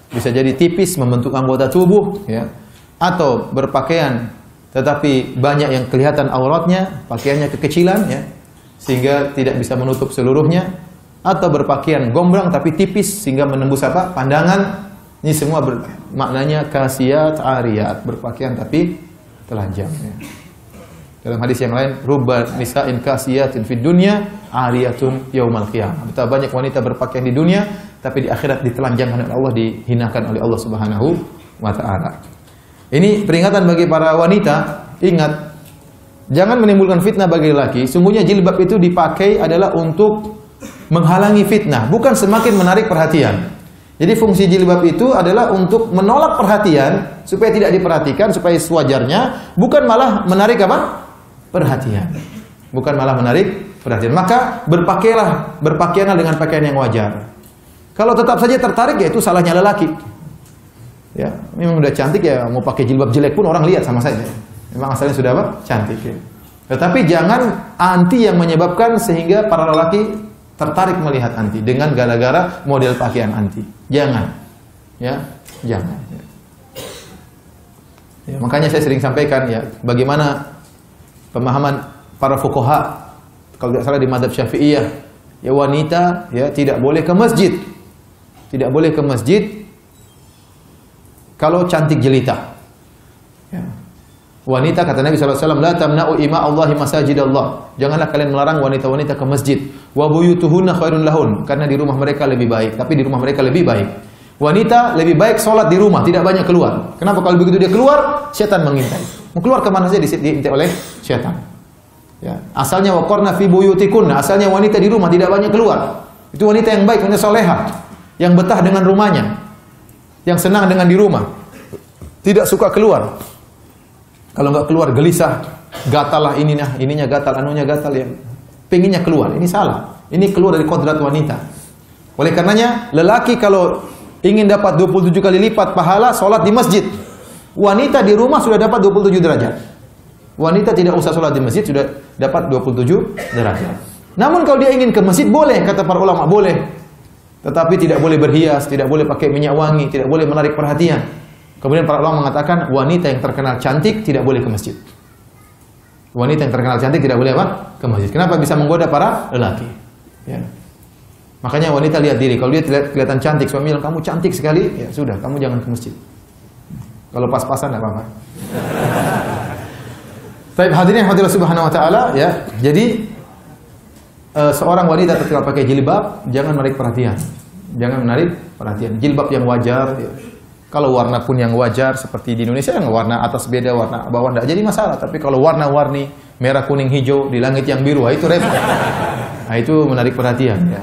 bisa jadi tipis membentuk anggota tubuh, ya. Atau berpakaian tetapi banyak yang kelihatan auratnya, pakaiannya kekecilan, ya, sehingga tidak bisa menutup seluruhnya. Atau berpakaian gombrang tapi tipis sehingga menembus apa? Pandangan. Ini semua maknanya kasiyat ariyat, berpakaian tapi telanjang, ya. Dalam hadis yang lain, rubba nisa'in kasiyatin fid dunya ariyatun yaumal qiyamah. Betapa banyak wanita berpakaian di dunia tapi di akhirat ditelanjangkan oleh Allah, dihinakan oleh Allah Subhanahu wa taala. Ini peringatan bagi para wanita. Ingat, Jangan menimbulkan fitnah bagi laki. Sungguhnya jilbab itu dipakai adalah untuk menghalangi fitnah, bukan semakin menarik perhatian. Jadi fungsi jilbab itu adalah untuk menolak perhatian, supaya tidak diperhatikan, supaya sewajarnya, bukan malah menarik apa? Perhatian. Bukan malah menarik perhatian. Maka berpakaianlah dengan pakaian yang wajar. Kalau tetap saja tertarik, ya itu salahnya lelaki. Ya, memang udah cantik ya, mau pakai jilbab jelek pun orang lihat sama saja. Memang asalnya sudah apa? Cantik. Ya. Tetapi jangan anti yang menyebabkan sehingga para lelaki tertarik melihat anti dengan gara-gara model pakaian anti. Jangan. Ya, jangan. Ya, makanya saya sering sampaikan ya, bagaimana pemahaman para fuqaha kalau tidak salah di mazhab Syafi'iyah, ya wanita ya tidak boleh ke masjid. Tidak boleh ke masjid kalau cantik jelita. Ya. Wanita kata Nabi SAW, la tamna'u ima Allahi masajidallah. Janganlah kalian melarang wanita-wanita ke masjid. Wa buyutuhunna khairun lahun. Karena di rumah mereka lebih baik. Tapi di rumah mereka lebih baik. Wanita lebih baik sholat di rumah, tidak banyak keluar. Kenapa? Kalau begitu dia keluar, setan mengintai. Mau keluar kemana saja diintai oleh setan. Ya. Asalnya waqarna fi buyutikunna. Asalnya wanita di rumah, tidak banyak keluar. Itu wanita yang baik, wanita solehah. Yang betah dengan rumahnya. Yang senang dengan di rumah. Tidak suka keluar. Kalau nggak keluar gelisah, gatal lah ininya gatal, anunya gatal ya. Pengennya keluar, ini salah. Ini keluar dari kodrat wanita. Oleh karenanya, lelaki kalau ingin dapat 27 kali lipat pahala sholat di masjid. Wanita di rumah sudah dapat 27 derajat. Wanita tidak usah sholat di masjid, sudah dapat 27 derajat. Namun kalau dia ingin ke masjid, boleh, kata para ulama, boleh. Tetapi tidak boleh berhias, tidak boleh pakai minyak wangi, tidak boleh menarik perhatian. Kemudian para ulama mengatakan wanita yang terkenal cantik tidak boleh ke masjid. Wanita yang terkenal cantik tidak boleh apa? Ke masjid. Kenapa? Bisa menggoda para lelaki. Ya. Makanya wanita lihat diri. Kalau dia kelihatan cantik, suami bilang kamu cantik sekali, ya sudah, kamu jangan ke masjid. Kalau pas-pasan tidak apa-apa. Baik, hadirin hadirat subhanahu wa ta'ala, ya. Jadi seorang wanita ketika pakai jilbab jangan menarik perhatian. Jangan menarik perhatian. Jilbab yang wajar, ya. Kalau warna pun yang wajar seperti di Indonesia yang warna atas beda, warna bawah tidak jadi masalah. Tapi kalau warna-warni merah, kuning, hijau di langit yang biru, itu repot. Nah, itu menarik perhatian. Ya.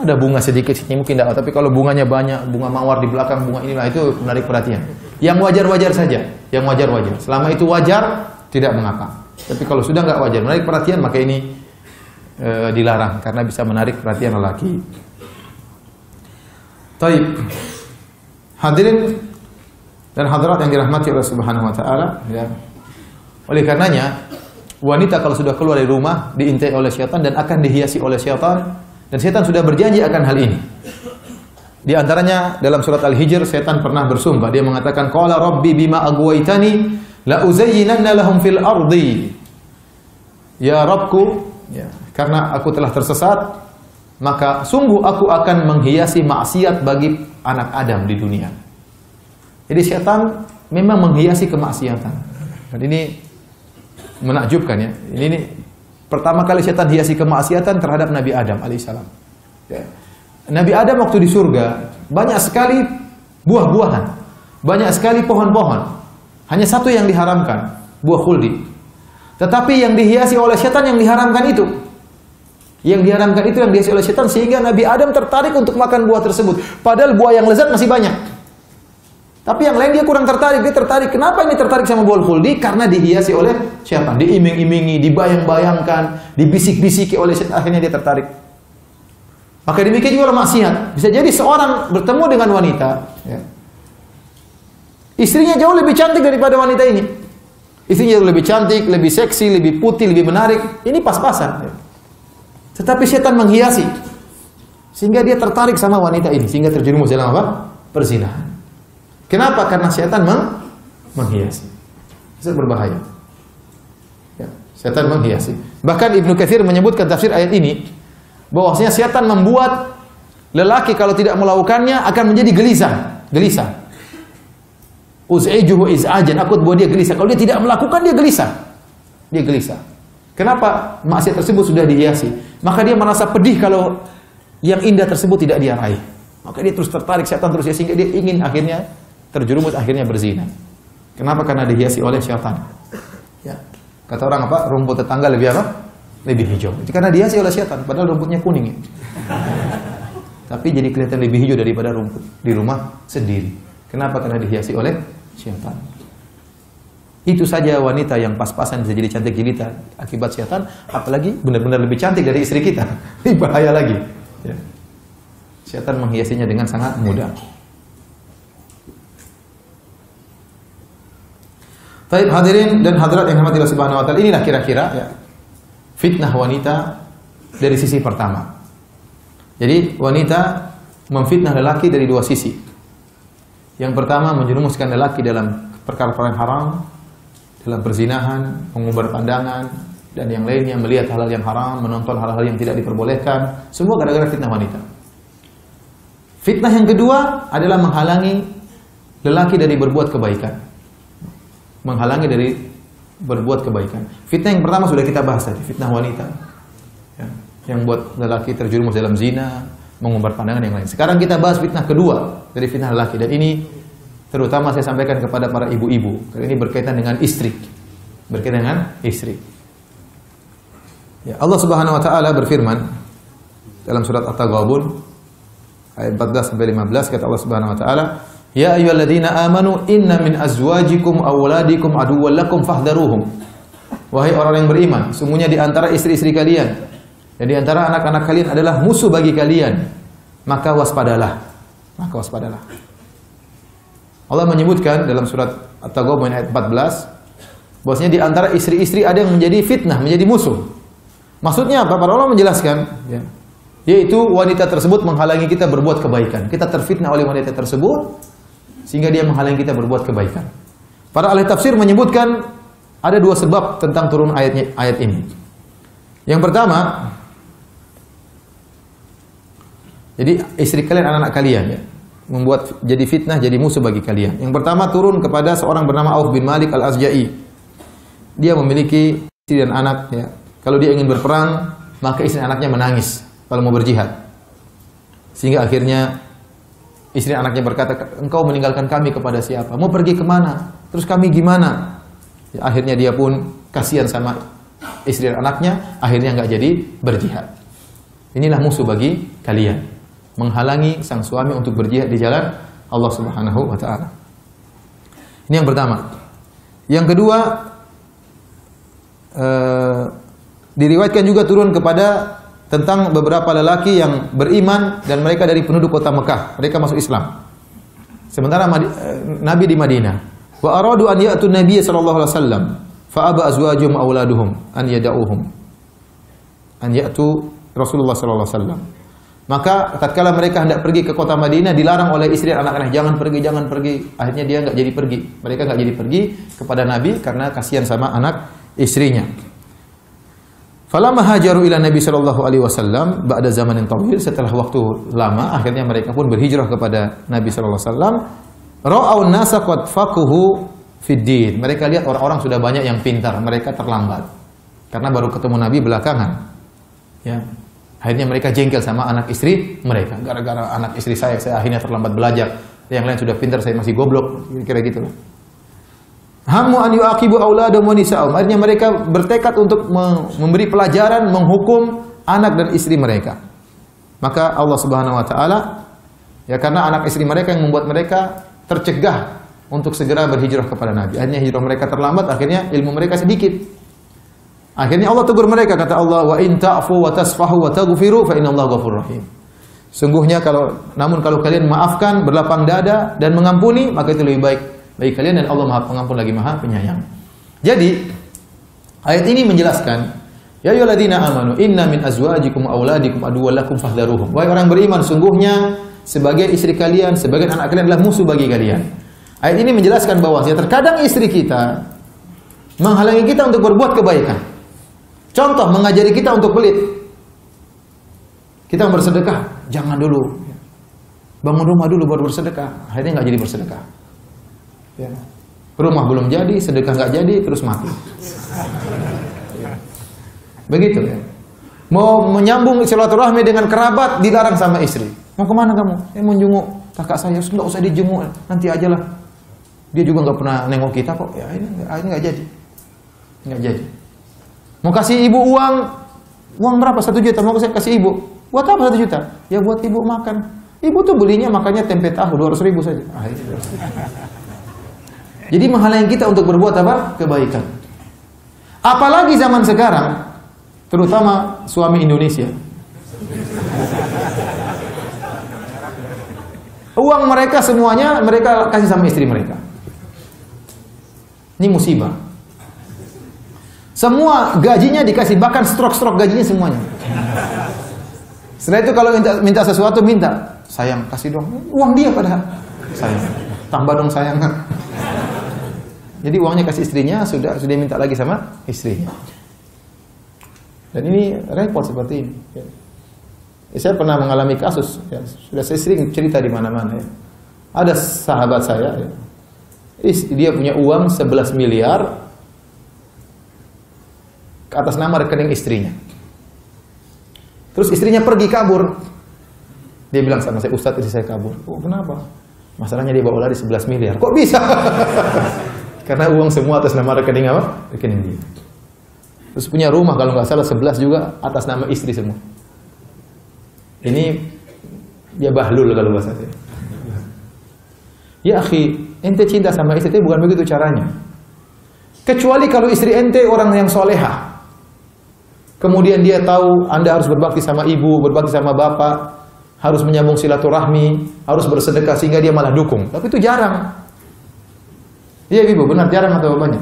Ada bunga sedikit sini mungkin tidak, tapi kalau bunganya banyak, bunga mawar di belakang, bunga inilah itu menarik perhatian. Yang wajar-wajar saja, yang wajar-wajar. Selama itu wajar, tidak mengapa. Tapi kalau sudah nggak wajar, menarik perhatian, maka ini dilarang karena bisa menarik perhatian lelaki. Taib. Hadirin dan hadirat yang dirahmati Allah Subhanahu wa taala, ya. Oleh karenanya, wanita kalau sudah keluar dari rumah diintai oleh syaitan dan akan dihiasi oleh syaitan, dan syaitan sudah berjanji akan hal ini. Di antaranya dalam surat Al-Hijr, syaitan pernah bersumpah, dia mengatakan qala rabbi bima aghwaytani la uzayyinanna lahum fil ardi. Ya Rabbku, ya, karena aku telah tersesat, maka sungguh aku akan menghiasi maksiat bagi anak Adam di dunia. Jadi syaitan memang menghiasi kemaksiatan. Dan ini menakjubkan ya. Ini pertama kali syaitan hiasi kemaksiatan terhadap Nabi Adam alaihissalam. Ya. Nabi Adam waktu di surga banyak sekali buah-buahan, banyak sekali pohon-pohon. Hanya satu yang diharamkan, buah khuldi. Tetapi yang dihiasi oleh syaitan yang diharamkan itu. Yang diharamkan itu yang dihiasi oleh syaitan sehingga Nabi Adam tertarik untuk makan buah tersebut. Padahal buah yang lezat masih banyak. Tapi yang lain dia kurang tertarik. Dia tertarik. Kenapa ini tertarik sama buah khuldi? Karena dihiasi oleh syaitan. Diiming-imingi, dibayang-bayangkan, dibisik-bisiki oleh syaitan. Akhirnya dia tertarik. Maka demikian juga maksiat. Bisa jadi seorang bertemu dengan wanita. Ya. Istrinya jauh lebih cantik daripada wanita ini. Istrinya jauh lebih cantik, lebih seksi, lebih putih, lebih menarik. Ini pas-pasan. Ya. Tetapi syaitan menghiasi sehingga dia tertarik sama wanita ini sehingga terjerumus dalam apa? Perzinahan. Kenapa? Karena syaitan menghiasi. Itu berbahaya. Ya, syaitan menghiasi. Bahkan Ibnu Katsir menyebutkan tafsir ayat ini bahwasanya syaitan membuat lelaki kalau tidak melakukannya akan menjadi gelisah. Uz'ijuhu iz'ajan, aku buat dia gelisah. Kalau dia tidak melakukan dia gelisah. Dia gelisah. Kenapa? Maksiat tersebut sudah dihiasi. Maka dia merasa pedih kalau yang indah tersebut tidak dia raih. Maka dia terus tertarik, syaitan terus sehingga dia ingin akhirnya terjerumus, akhirnya berzina. Kenapa? Karena dihiasi oleh syaitan. Ya. Kata orang apa? Rumput tetangga lebih apa? Lebih hijau. Itu karena dihiasi oleh setan, padahal rumputnya kuning. Ya. Tapi jadi kelihatan lebih hijau daripada rumput di rumah sendiri. Kenapa? Karena dihiasi oleh setan. Itu saja wanita yang pas-pasan bisa jadi cantik jelita akibat setan, apalagi benar-benar lebih cantik dari istri kita. Ini bahaya lagi. Ya. Setan menghiasinya dengan sangat mudah. Baik, hadirin dan hadirat yang dirahmati Allah Subhanahu wa taala, inilah kira-kira ya, fitnah wanita dari sisi pertama. Jadi wanita memfitnah lelaki dari dua sisi. Yang pertama menjerumuskan lelaki dalam perkara-perkara yang haram, dalam perzinahan, mengumbar pandangan dan yang lainnya, melihat hal-hal yang haram, menonton hal-hal yang tidak diperbolehkan, semua gara-gara fitnah wanita. Fitnah yang kedua adalah menghalangi lelaki dari berbuat kebaikan. Menghalangi dari berbuat kebaikan. Fitnah yang pertama sudah kita bahas tadi, fitnah wanita. Ya, yang buat lelaki terjerumus dalam zina, mengumbar pandangan yang lain. Sekarang kita bahas fitnah kedua dari fitnah lelaki, dan ini terutama saya sampaikan kepada para ibu-ibu, karena ini berkaitan dengan istri. Berkaitan dengan istri. Ya, Allah Subhanahu wa taala berfirman dalam surat At-Taghabun ayat 14 sampai 15, kata Allah Subhanahu wa taala, "Ya ayyuhalladzina amanu inna min azwajikum aw auladikum aduwwan lakum fahdharuhum." Wahai orang yang beriman, sungguhnya di antara istri-istri kalian dan di antara anak-anak kalian adalah musuh bagi kalian, maka waspadalah. Maka waspadalah. Allah menyebutkan dalam surat At-Taghabun ayat 14 bahwasanya di antara istri-istri ada yang menjadi fitnah, menjadi musuh. Maksudnya apa? Para ulama menjelaskan, ya, yaitu wanita tersebut menghalangi kita berbuat kebaikan. Kita terfitnah oleh wanita tersebut sehingga dia menghalangi kita berbuat kebaikan. Para ahli tafsir menyebutkan ada dua sebab tentang turun ayat ini. Yang pertama, jadi istri kalian, anak-anak kalian, ya, membuat jadi fitnah, jadi musuh bagi kalian. Yang pertama turun kepada seorang bernama Auf bin Malik Al-Azja'i. Dia memiliki istri dan anak. Ya. Kalau dia ingin berperang, maka istri anaknya menangis kalau mau berjihad. Sehingga akhirnya istri anaknya berkata, "Engkau meninggalkan kami kepada siapa? Mau pergi kemana? Terus kami gimana?" Ya, akhirnya dia pun kasihan sama istri dan anaknya, akhirnya nggak jadi berjihad. Inilah musuh bagi kalian, menghalangi sang suami untuk berjihad di jalan Allah Subhanahu wa taala. Ini yang pertama. Yang kedua, diriwayatkan juga turun kepada tentang beberapa lelaki yang beriman dan mereka dari penduduk kota Mekah. Mereka masuk Islam. Sementara Nabi di Madinah. Wa aradu an ya'tu Nabiy sallallahu alaihi wasallam fa aba azwajuhum auladuhum an yad'uhum. An ya'tu Rasulullah sallallahu alaihi wasallam. Maka tatkala mereka hendak pergi ke kota Madinah, dilarang oleh istri dan anak-anak, jangan pergi, jangan pergi. Akhirnya dia enggak jadi pergi. Mereka enggak jadi pergi kepada Nabi karena kasihan sama anak istrinya. Falamma hajaru ila Nabi sallallahu alaihi wasallam ba'da zamanin tawil, setelah waktu lama akhirnya mereka pun berhijrah kepada Nabi sallallahu alaihi wasallam. Ra'au an-nasa qad faquhu fid din. Mereka lihat orang-orang sudah banyak yang pintar, mereka terlambat. Karena baru ketemu Nabi belakangan. Ya. Akhirnya mereka jengkel sama anak istri mereka. Gara-gara anak istri saya akhirnya terlambat belajar. Yang lain sudah pintar, saya masih goblok. Kira-kira gitu lah. Hammu an yu'aqibu auladahum wa nisa'ahum. Akhirnya mereka bertekad untuk memberi pelajaran, menghukum anak dan istri mereka. Maka Allah Subhanahu wa taala, ya, karena anak istri mereka yang membuat mereka tercegah untuk segera berhijrah kepada Nabi. Akhirnya hijrah mereka terlambat, akhirnya ilmu mereka sedikit. Akhirnya Allah tegur mereka, kata Allah, "Wa in ta'fu wa tasfahu wa taghfiru fa innallaha ghafurur rahim." Sungguhnya namun kalau kalian maafkan, berlapang dada dan mengampuni, maka itu lebih baik bagi kalian dan Allah Maha Pengampun lagi Maha Penyayang. Jadi ayat ini menjelaskan, ya ayyuhalladzina amanu inna min azwajikum auladikum aduwwan lakum fahdharuhum. Wahai orang beriman, sungguhnya sebagai istri kalian, sebagian anak kalian adalah musuh bagi kalian. Ayat ini menjelaskan bahwa terkadang istri kita menghalangi kita untuk berbuat kebaikan. Contoh, mengajari kita untuk pelit. Kita bersedekah, jangan dulu. Bangun rumah dulu baru bersedekah. Akhirnya nggak jadi bersedekah. Ya. Rumah belum jadi, sedekah nggak jadi, terus mati. Begitu ya. Mau menyambung silaturahmi dengan kerabat, dilarang sama istri. Mau kemana kamu? Mau jenguk kakak saya. Nggak usah dijenguk, nanti aja lah. Dia juga nggak pernah nengok kita kok. Ya, ini nggak jadi. Nggak jadi. Mau kasih ibu uang berapa? 1 juta. Mau kasih ibu. Buat apa 1 juta? Ya buat ibu makan. Ibu tuh belinya makannya tempe tahu 200.000 saja. Jadi menghalangi kita untuk berbuat apa? Kebaikan. Apalagi zaman sekarang, terutama suami Indonesia. Uang mereka semuanya mereka kasih sama istri mereka. Ini musibah. Semua gajinya dikasih, bahkan strok gajinya semuanya. Setelah itu kalau minta sesuatu, sayang kasih dong. Uang dia padahal. Sayang, tambah dong sayang. Jadi uangnya kasih istrinya, sudah minta lagi sama istrinya. Dan ini repot seperti ini. Saya pernah mengalami kasus, ya, sudah saya sering cerita di mana-mana. Ya. Ada sahabat saya, ya, dia punya uang 11 miliar ke atas nama rekening istrinya. Terus istrinya pergi kabur. Dia bilang sama saya, Ustadz, istri saya kabur. Oh, kenapa? Masalahnya dia bawa lari 11 miliar. Kok bisa? Karena uang semua atas nama rekening apa? Rekening dia. Terus punya rumah kalau nggak salah 11 juga atas nama istri semua. Ini dia bahlul kalau bahasa saya. Ya akhi, ente cinta sama istri bukan begitu caranya. Kecuali kalau istri ente orang yang soleha. Kemudian dia tahu Anda harus berbakti sama ibu, berbakti sama bapak, harus menyambung silaturahmi, harus bersedekah sehingga dia malah dukung. Tapi itu jarang. Iya ibu, benar jarang atau banyak?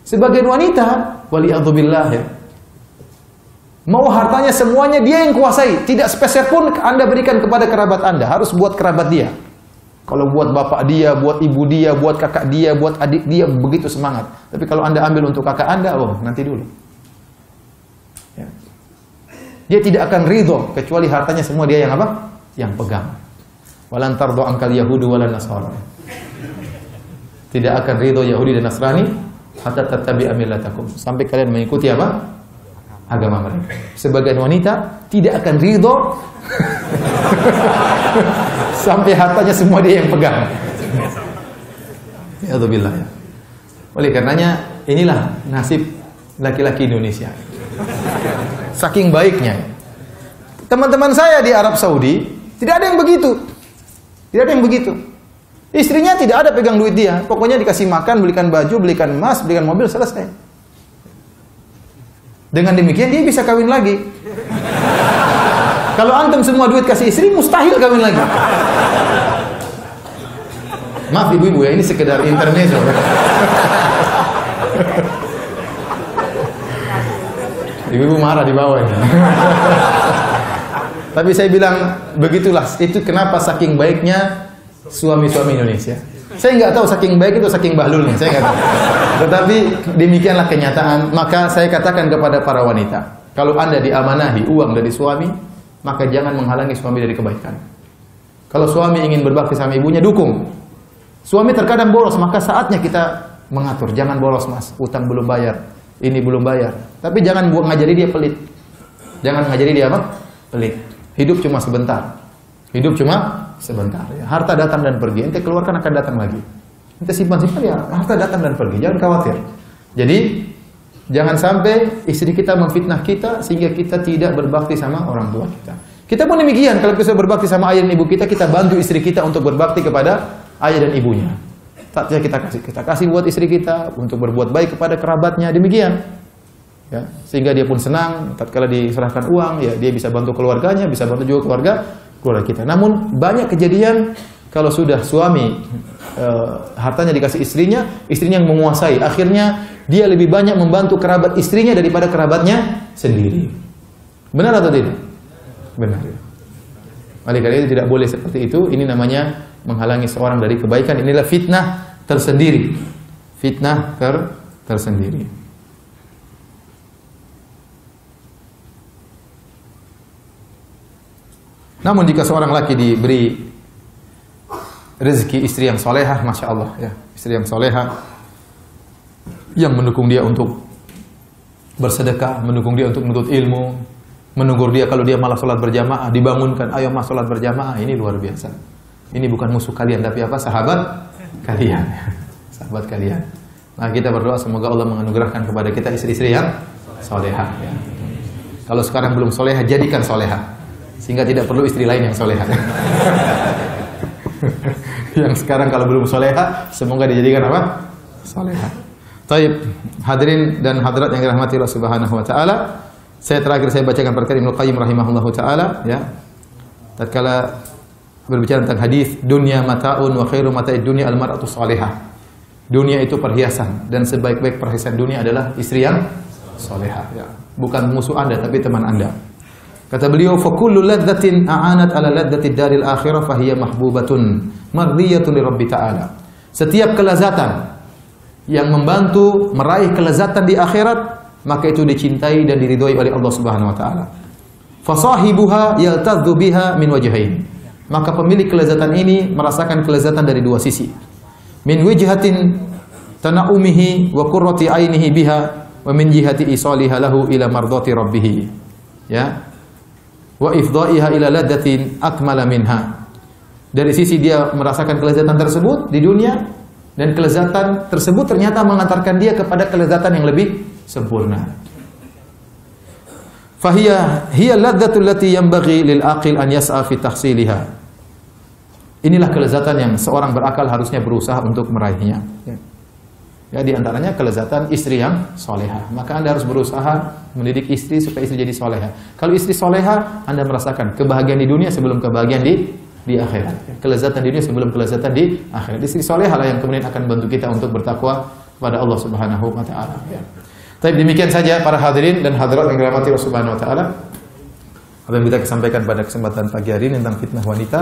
Sebagian wanita, waliyadzubillah ya, mau hartanya semuanya dia yang kuasai, tidak sepeser pun Anda berikan kepada kerabat Anda, harus buat kerabat dia. Kalau buat bapak dia, buat ibu dia, buat kakak dia, buat adik dia, begitu semangat. Tapi kalau Anda ambil untuk kakak Anda, oh nanti dulu. Ya. Dia tidak akan ridho kecuali hartanya semua dia yang apa? Yang pegang. Walan tardo angkal Yahudu walan Nasara. Tidak akan ridho Yahudi dan Nasrani hatta tattabi'a millatakum. Sampai kalian mengikuti apa? Agama mereka. Sebagian wanita tidak akan ridho sampai hartanya semua dia yang pegang. Alhamdulillah. Oleh karenanya inilah nasib laki-laki Indonesia. Saking baiknya. Teman-teman saya di Arab Saudi tidak ada yang begitu. Tidak ada yang begitu. Istrinya tidak ada pegang duit dia. Pokoknya dikasih makan, belikan baju, belikan emas, belikan mobil, selesai. Dengan demikian dia bisa kawin lagi. Kalau antum semua duit kasih istri, mustahil kawin lagi. Maaf ibu-ibu ya, ini sekedar intermezzo. Ibu-ibu marah di bawah ini. Tapi saya bilang begitulah, itu kenapa saking baiknya suami-suami Indonesia. Saya nggak tahu saking baik itu saking bahlulnya, saya nggak tahu. Tetapi demikianlah kenyataan. Maka saya katakan kepada para wanita, kalau Anda diamanahi uang dari suami, maka jangan menghalangi suami dari kebaikan. Kalau suami ingin berbakti sama ibunya, dukung. Suami terkadang boros, maka saatnya kita mengatur. Jangan boros mas, utang belum bayar, ini belum bayar. Tapi jangan ngajari dia pelit. Jangan ngajari dia apa? Pelit. Hidup cuma sebentar. Hidup cuma sebentar. Ya. Harta datang dan pergi. Ente keluarkan akan datang lagi. Ente simpan-simpan ya, harta datang dan pergi. Jangan khawatir. Jadi jangan sampai istri kita memfitnah kita sehingga kita tidak berbakti sama orang tua kita. Kita pun demikian. Kalau kita berbakti sama ayah dan ibu kita, kita bantu istri kita untuk berbakti kepada ayah dan ibunya. Saatnya kita kasih buat istri kita untuk berbuat baik kepada kerabatnya. Demikian. Ya, sehingga dia pun senang tatkala diserahkan uang, ya dia bisa bantu keluarganya, bisa bantu juga keluarga kita. Namun banyak kejadian kalau sudah suami hartanya dikasih istrinya yang menguasai. Akhirnya dia lebih banyak membantu kerabat istrinya daripada kerabatnya sendiri. Benar atau tidak? Benar. Oleh karena itu tidak boleh seperti itu. Ini namanya menghalangi seorang dari kebaikan. Inilah fitnah tersendiri. Fitnah tersendiri. Namun jika seorang laki diberi rezeki istri yang solehah, masya Allah ya, istri yang solehah yang mendukung dia untuk bersedekah, mendukung dia untuk menuntut ilmu, menegur dia kalau dia malah sholat berjamaah, dibangunkan, ayo mas sholat berjamaah, ini luar biasa. Ini bukan musuh kalian, tapi apa? Sahabat kalian. Sahabat kalian. Nah, kita berdoa semoga Allah menganugerahkan kepada kita istri-istri yang solehah. Ya. Kalau sekarang belum solehah, jadikan solehah, sehingga tidak perlu istri lain yang solehah. Yang sekarang kalau belum solehah, semoga dijadikan apa? Solehah. Taib, hadirin dan hadirat yang dirahmati Allah Subhanahu wa taala. Saya bacakan perkataan Ibnu Qayyim rahimahullahu taala, ya. Tatkala berbicara tentang hadis, dunya mataun wa khairu mata'id dunya al-mar'atu salihah. Dunia itu perhiasan dan sebaik-baik perhiasan dunia adalah istri yang salihah, ya. Bukan musuh Anda tapi teman Anda. Kata beliau, fa kullu ladzatin a'anat ala ladzatid daril akhirah fa hiya mahbubatun mardiyatun li rabbi ta'ala. Setiap kelezatan yang membantu meraih kelezatan di akhirat, maka itu dicintai dan diridhoi oleh Allah Subhanahu wa taala. Fasahibuha yaltadzu biha min wajhain. Maka pemilik kelezatan ini merasakan kelezatan dari dua sisi. Min wijhatin tanaumihi wa qurrati ainihi biha wa min jihati isaliha lahu ila mardati rabbih. Ya. Wa ifdha'iha ila ladzatin akmala minha. Dari sisi dia merasakan kelezatan tersebut di dunia, dan kelezatan tersebut ternyata mengantarkan dia kepada kelezatan yang lebih sempurna. Fahiya hiya ladzatul lati yanbaghi lil aqil an yas'a fi tahsiliha. Inilah kelezatan yang seorang berakal harusnya berusaha untuk meraihnya. Ya, di antaranya kelezatan istri yang solehah. Maka Anda harus berusaha mendidik istri supaya istri jadi solehah. Kalau istri solehah, Anda merasakan kebahagiaan di dunia sebelum kebahagiaan di akhirat. Kelezatan di dunia sebelum kelezatan di akhirat. Istri solehah lah yang kemudian akan membantu kita untuk bertakwa kepada Allah Subhanahu wa taala. Ya. Tapi demikian saja para hadirin dan hadirat yang dirahmati Allah Subhanahu wa taala. Apa yang kita sampaikan pada kesempatan pagi hari ini tentang fitnah wanita.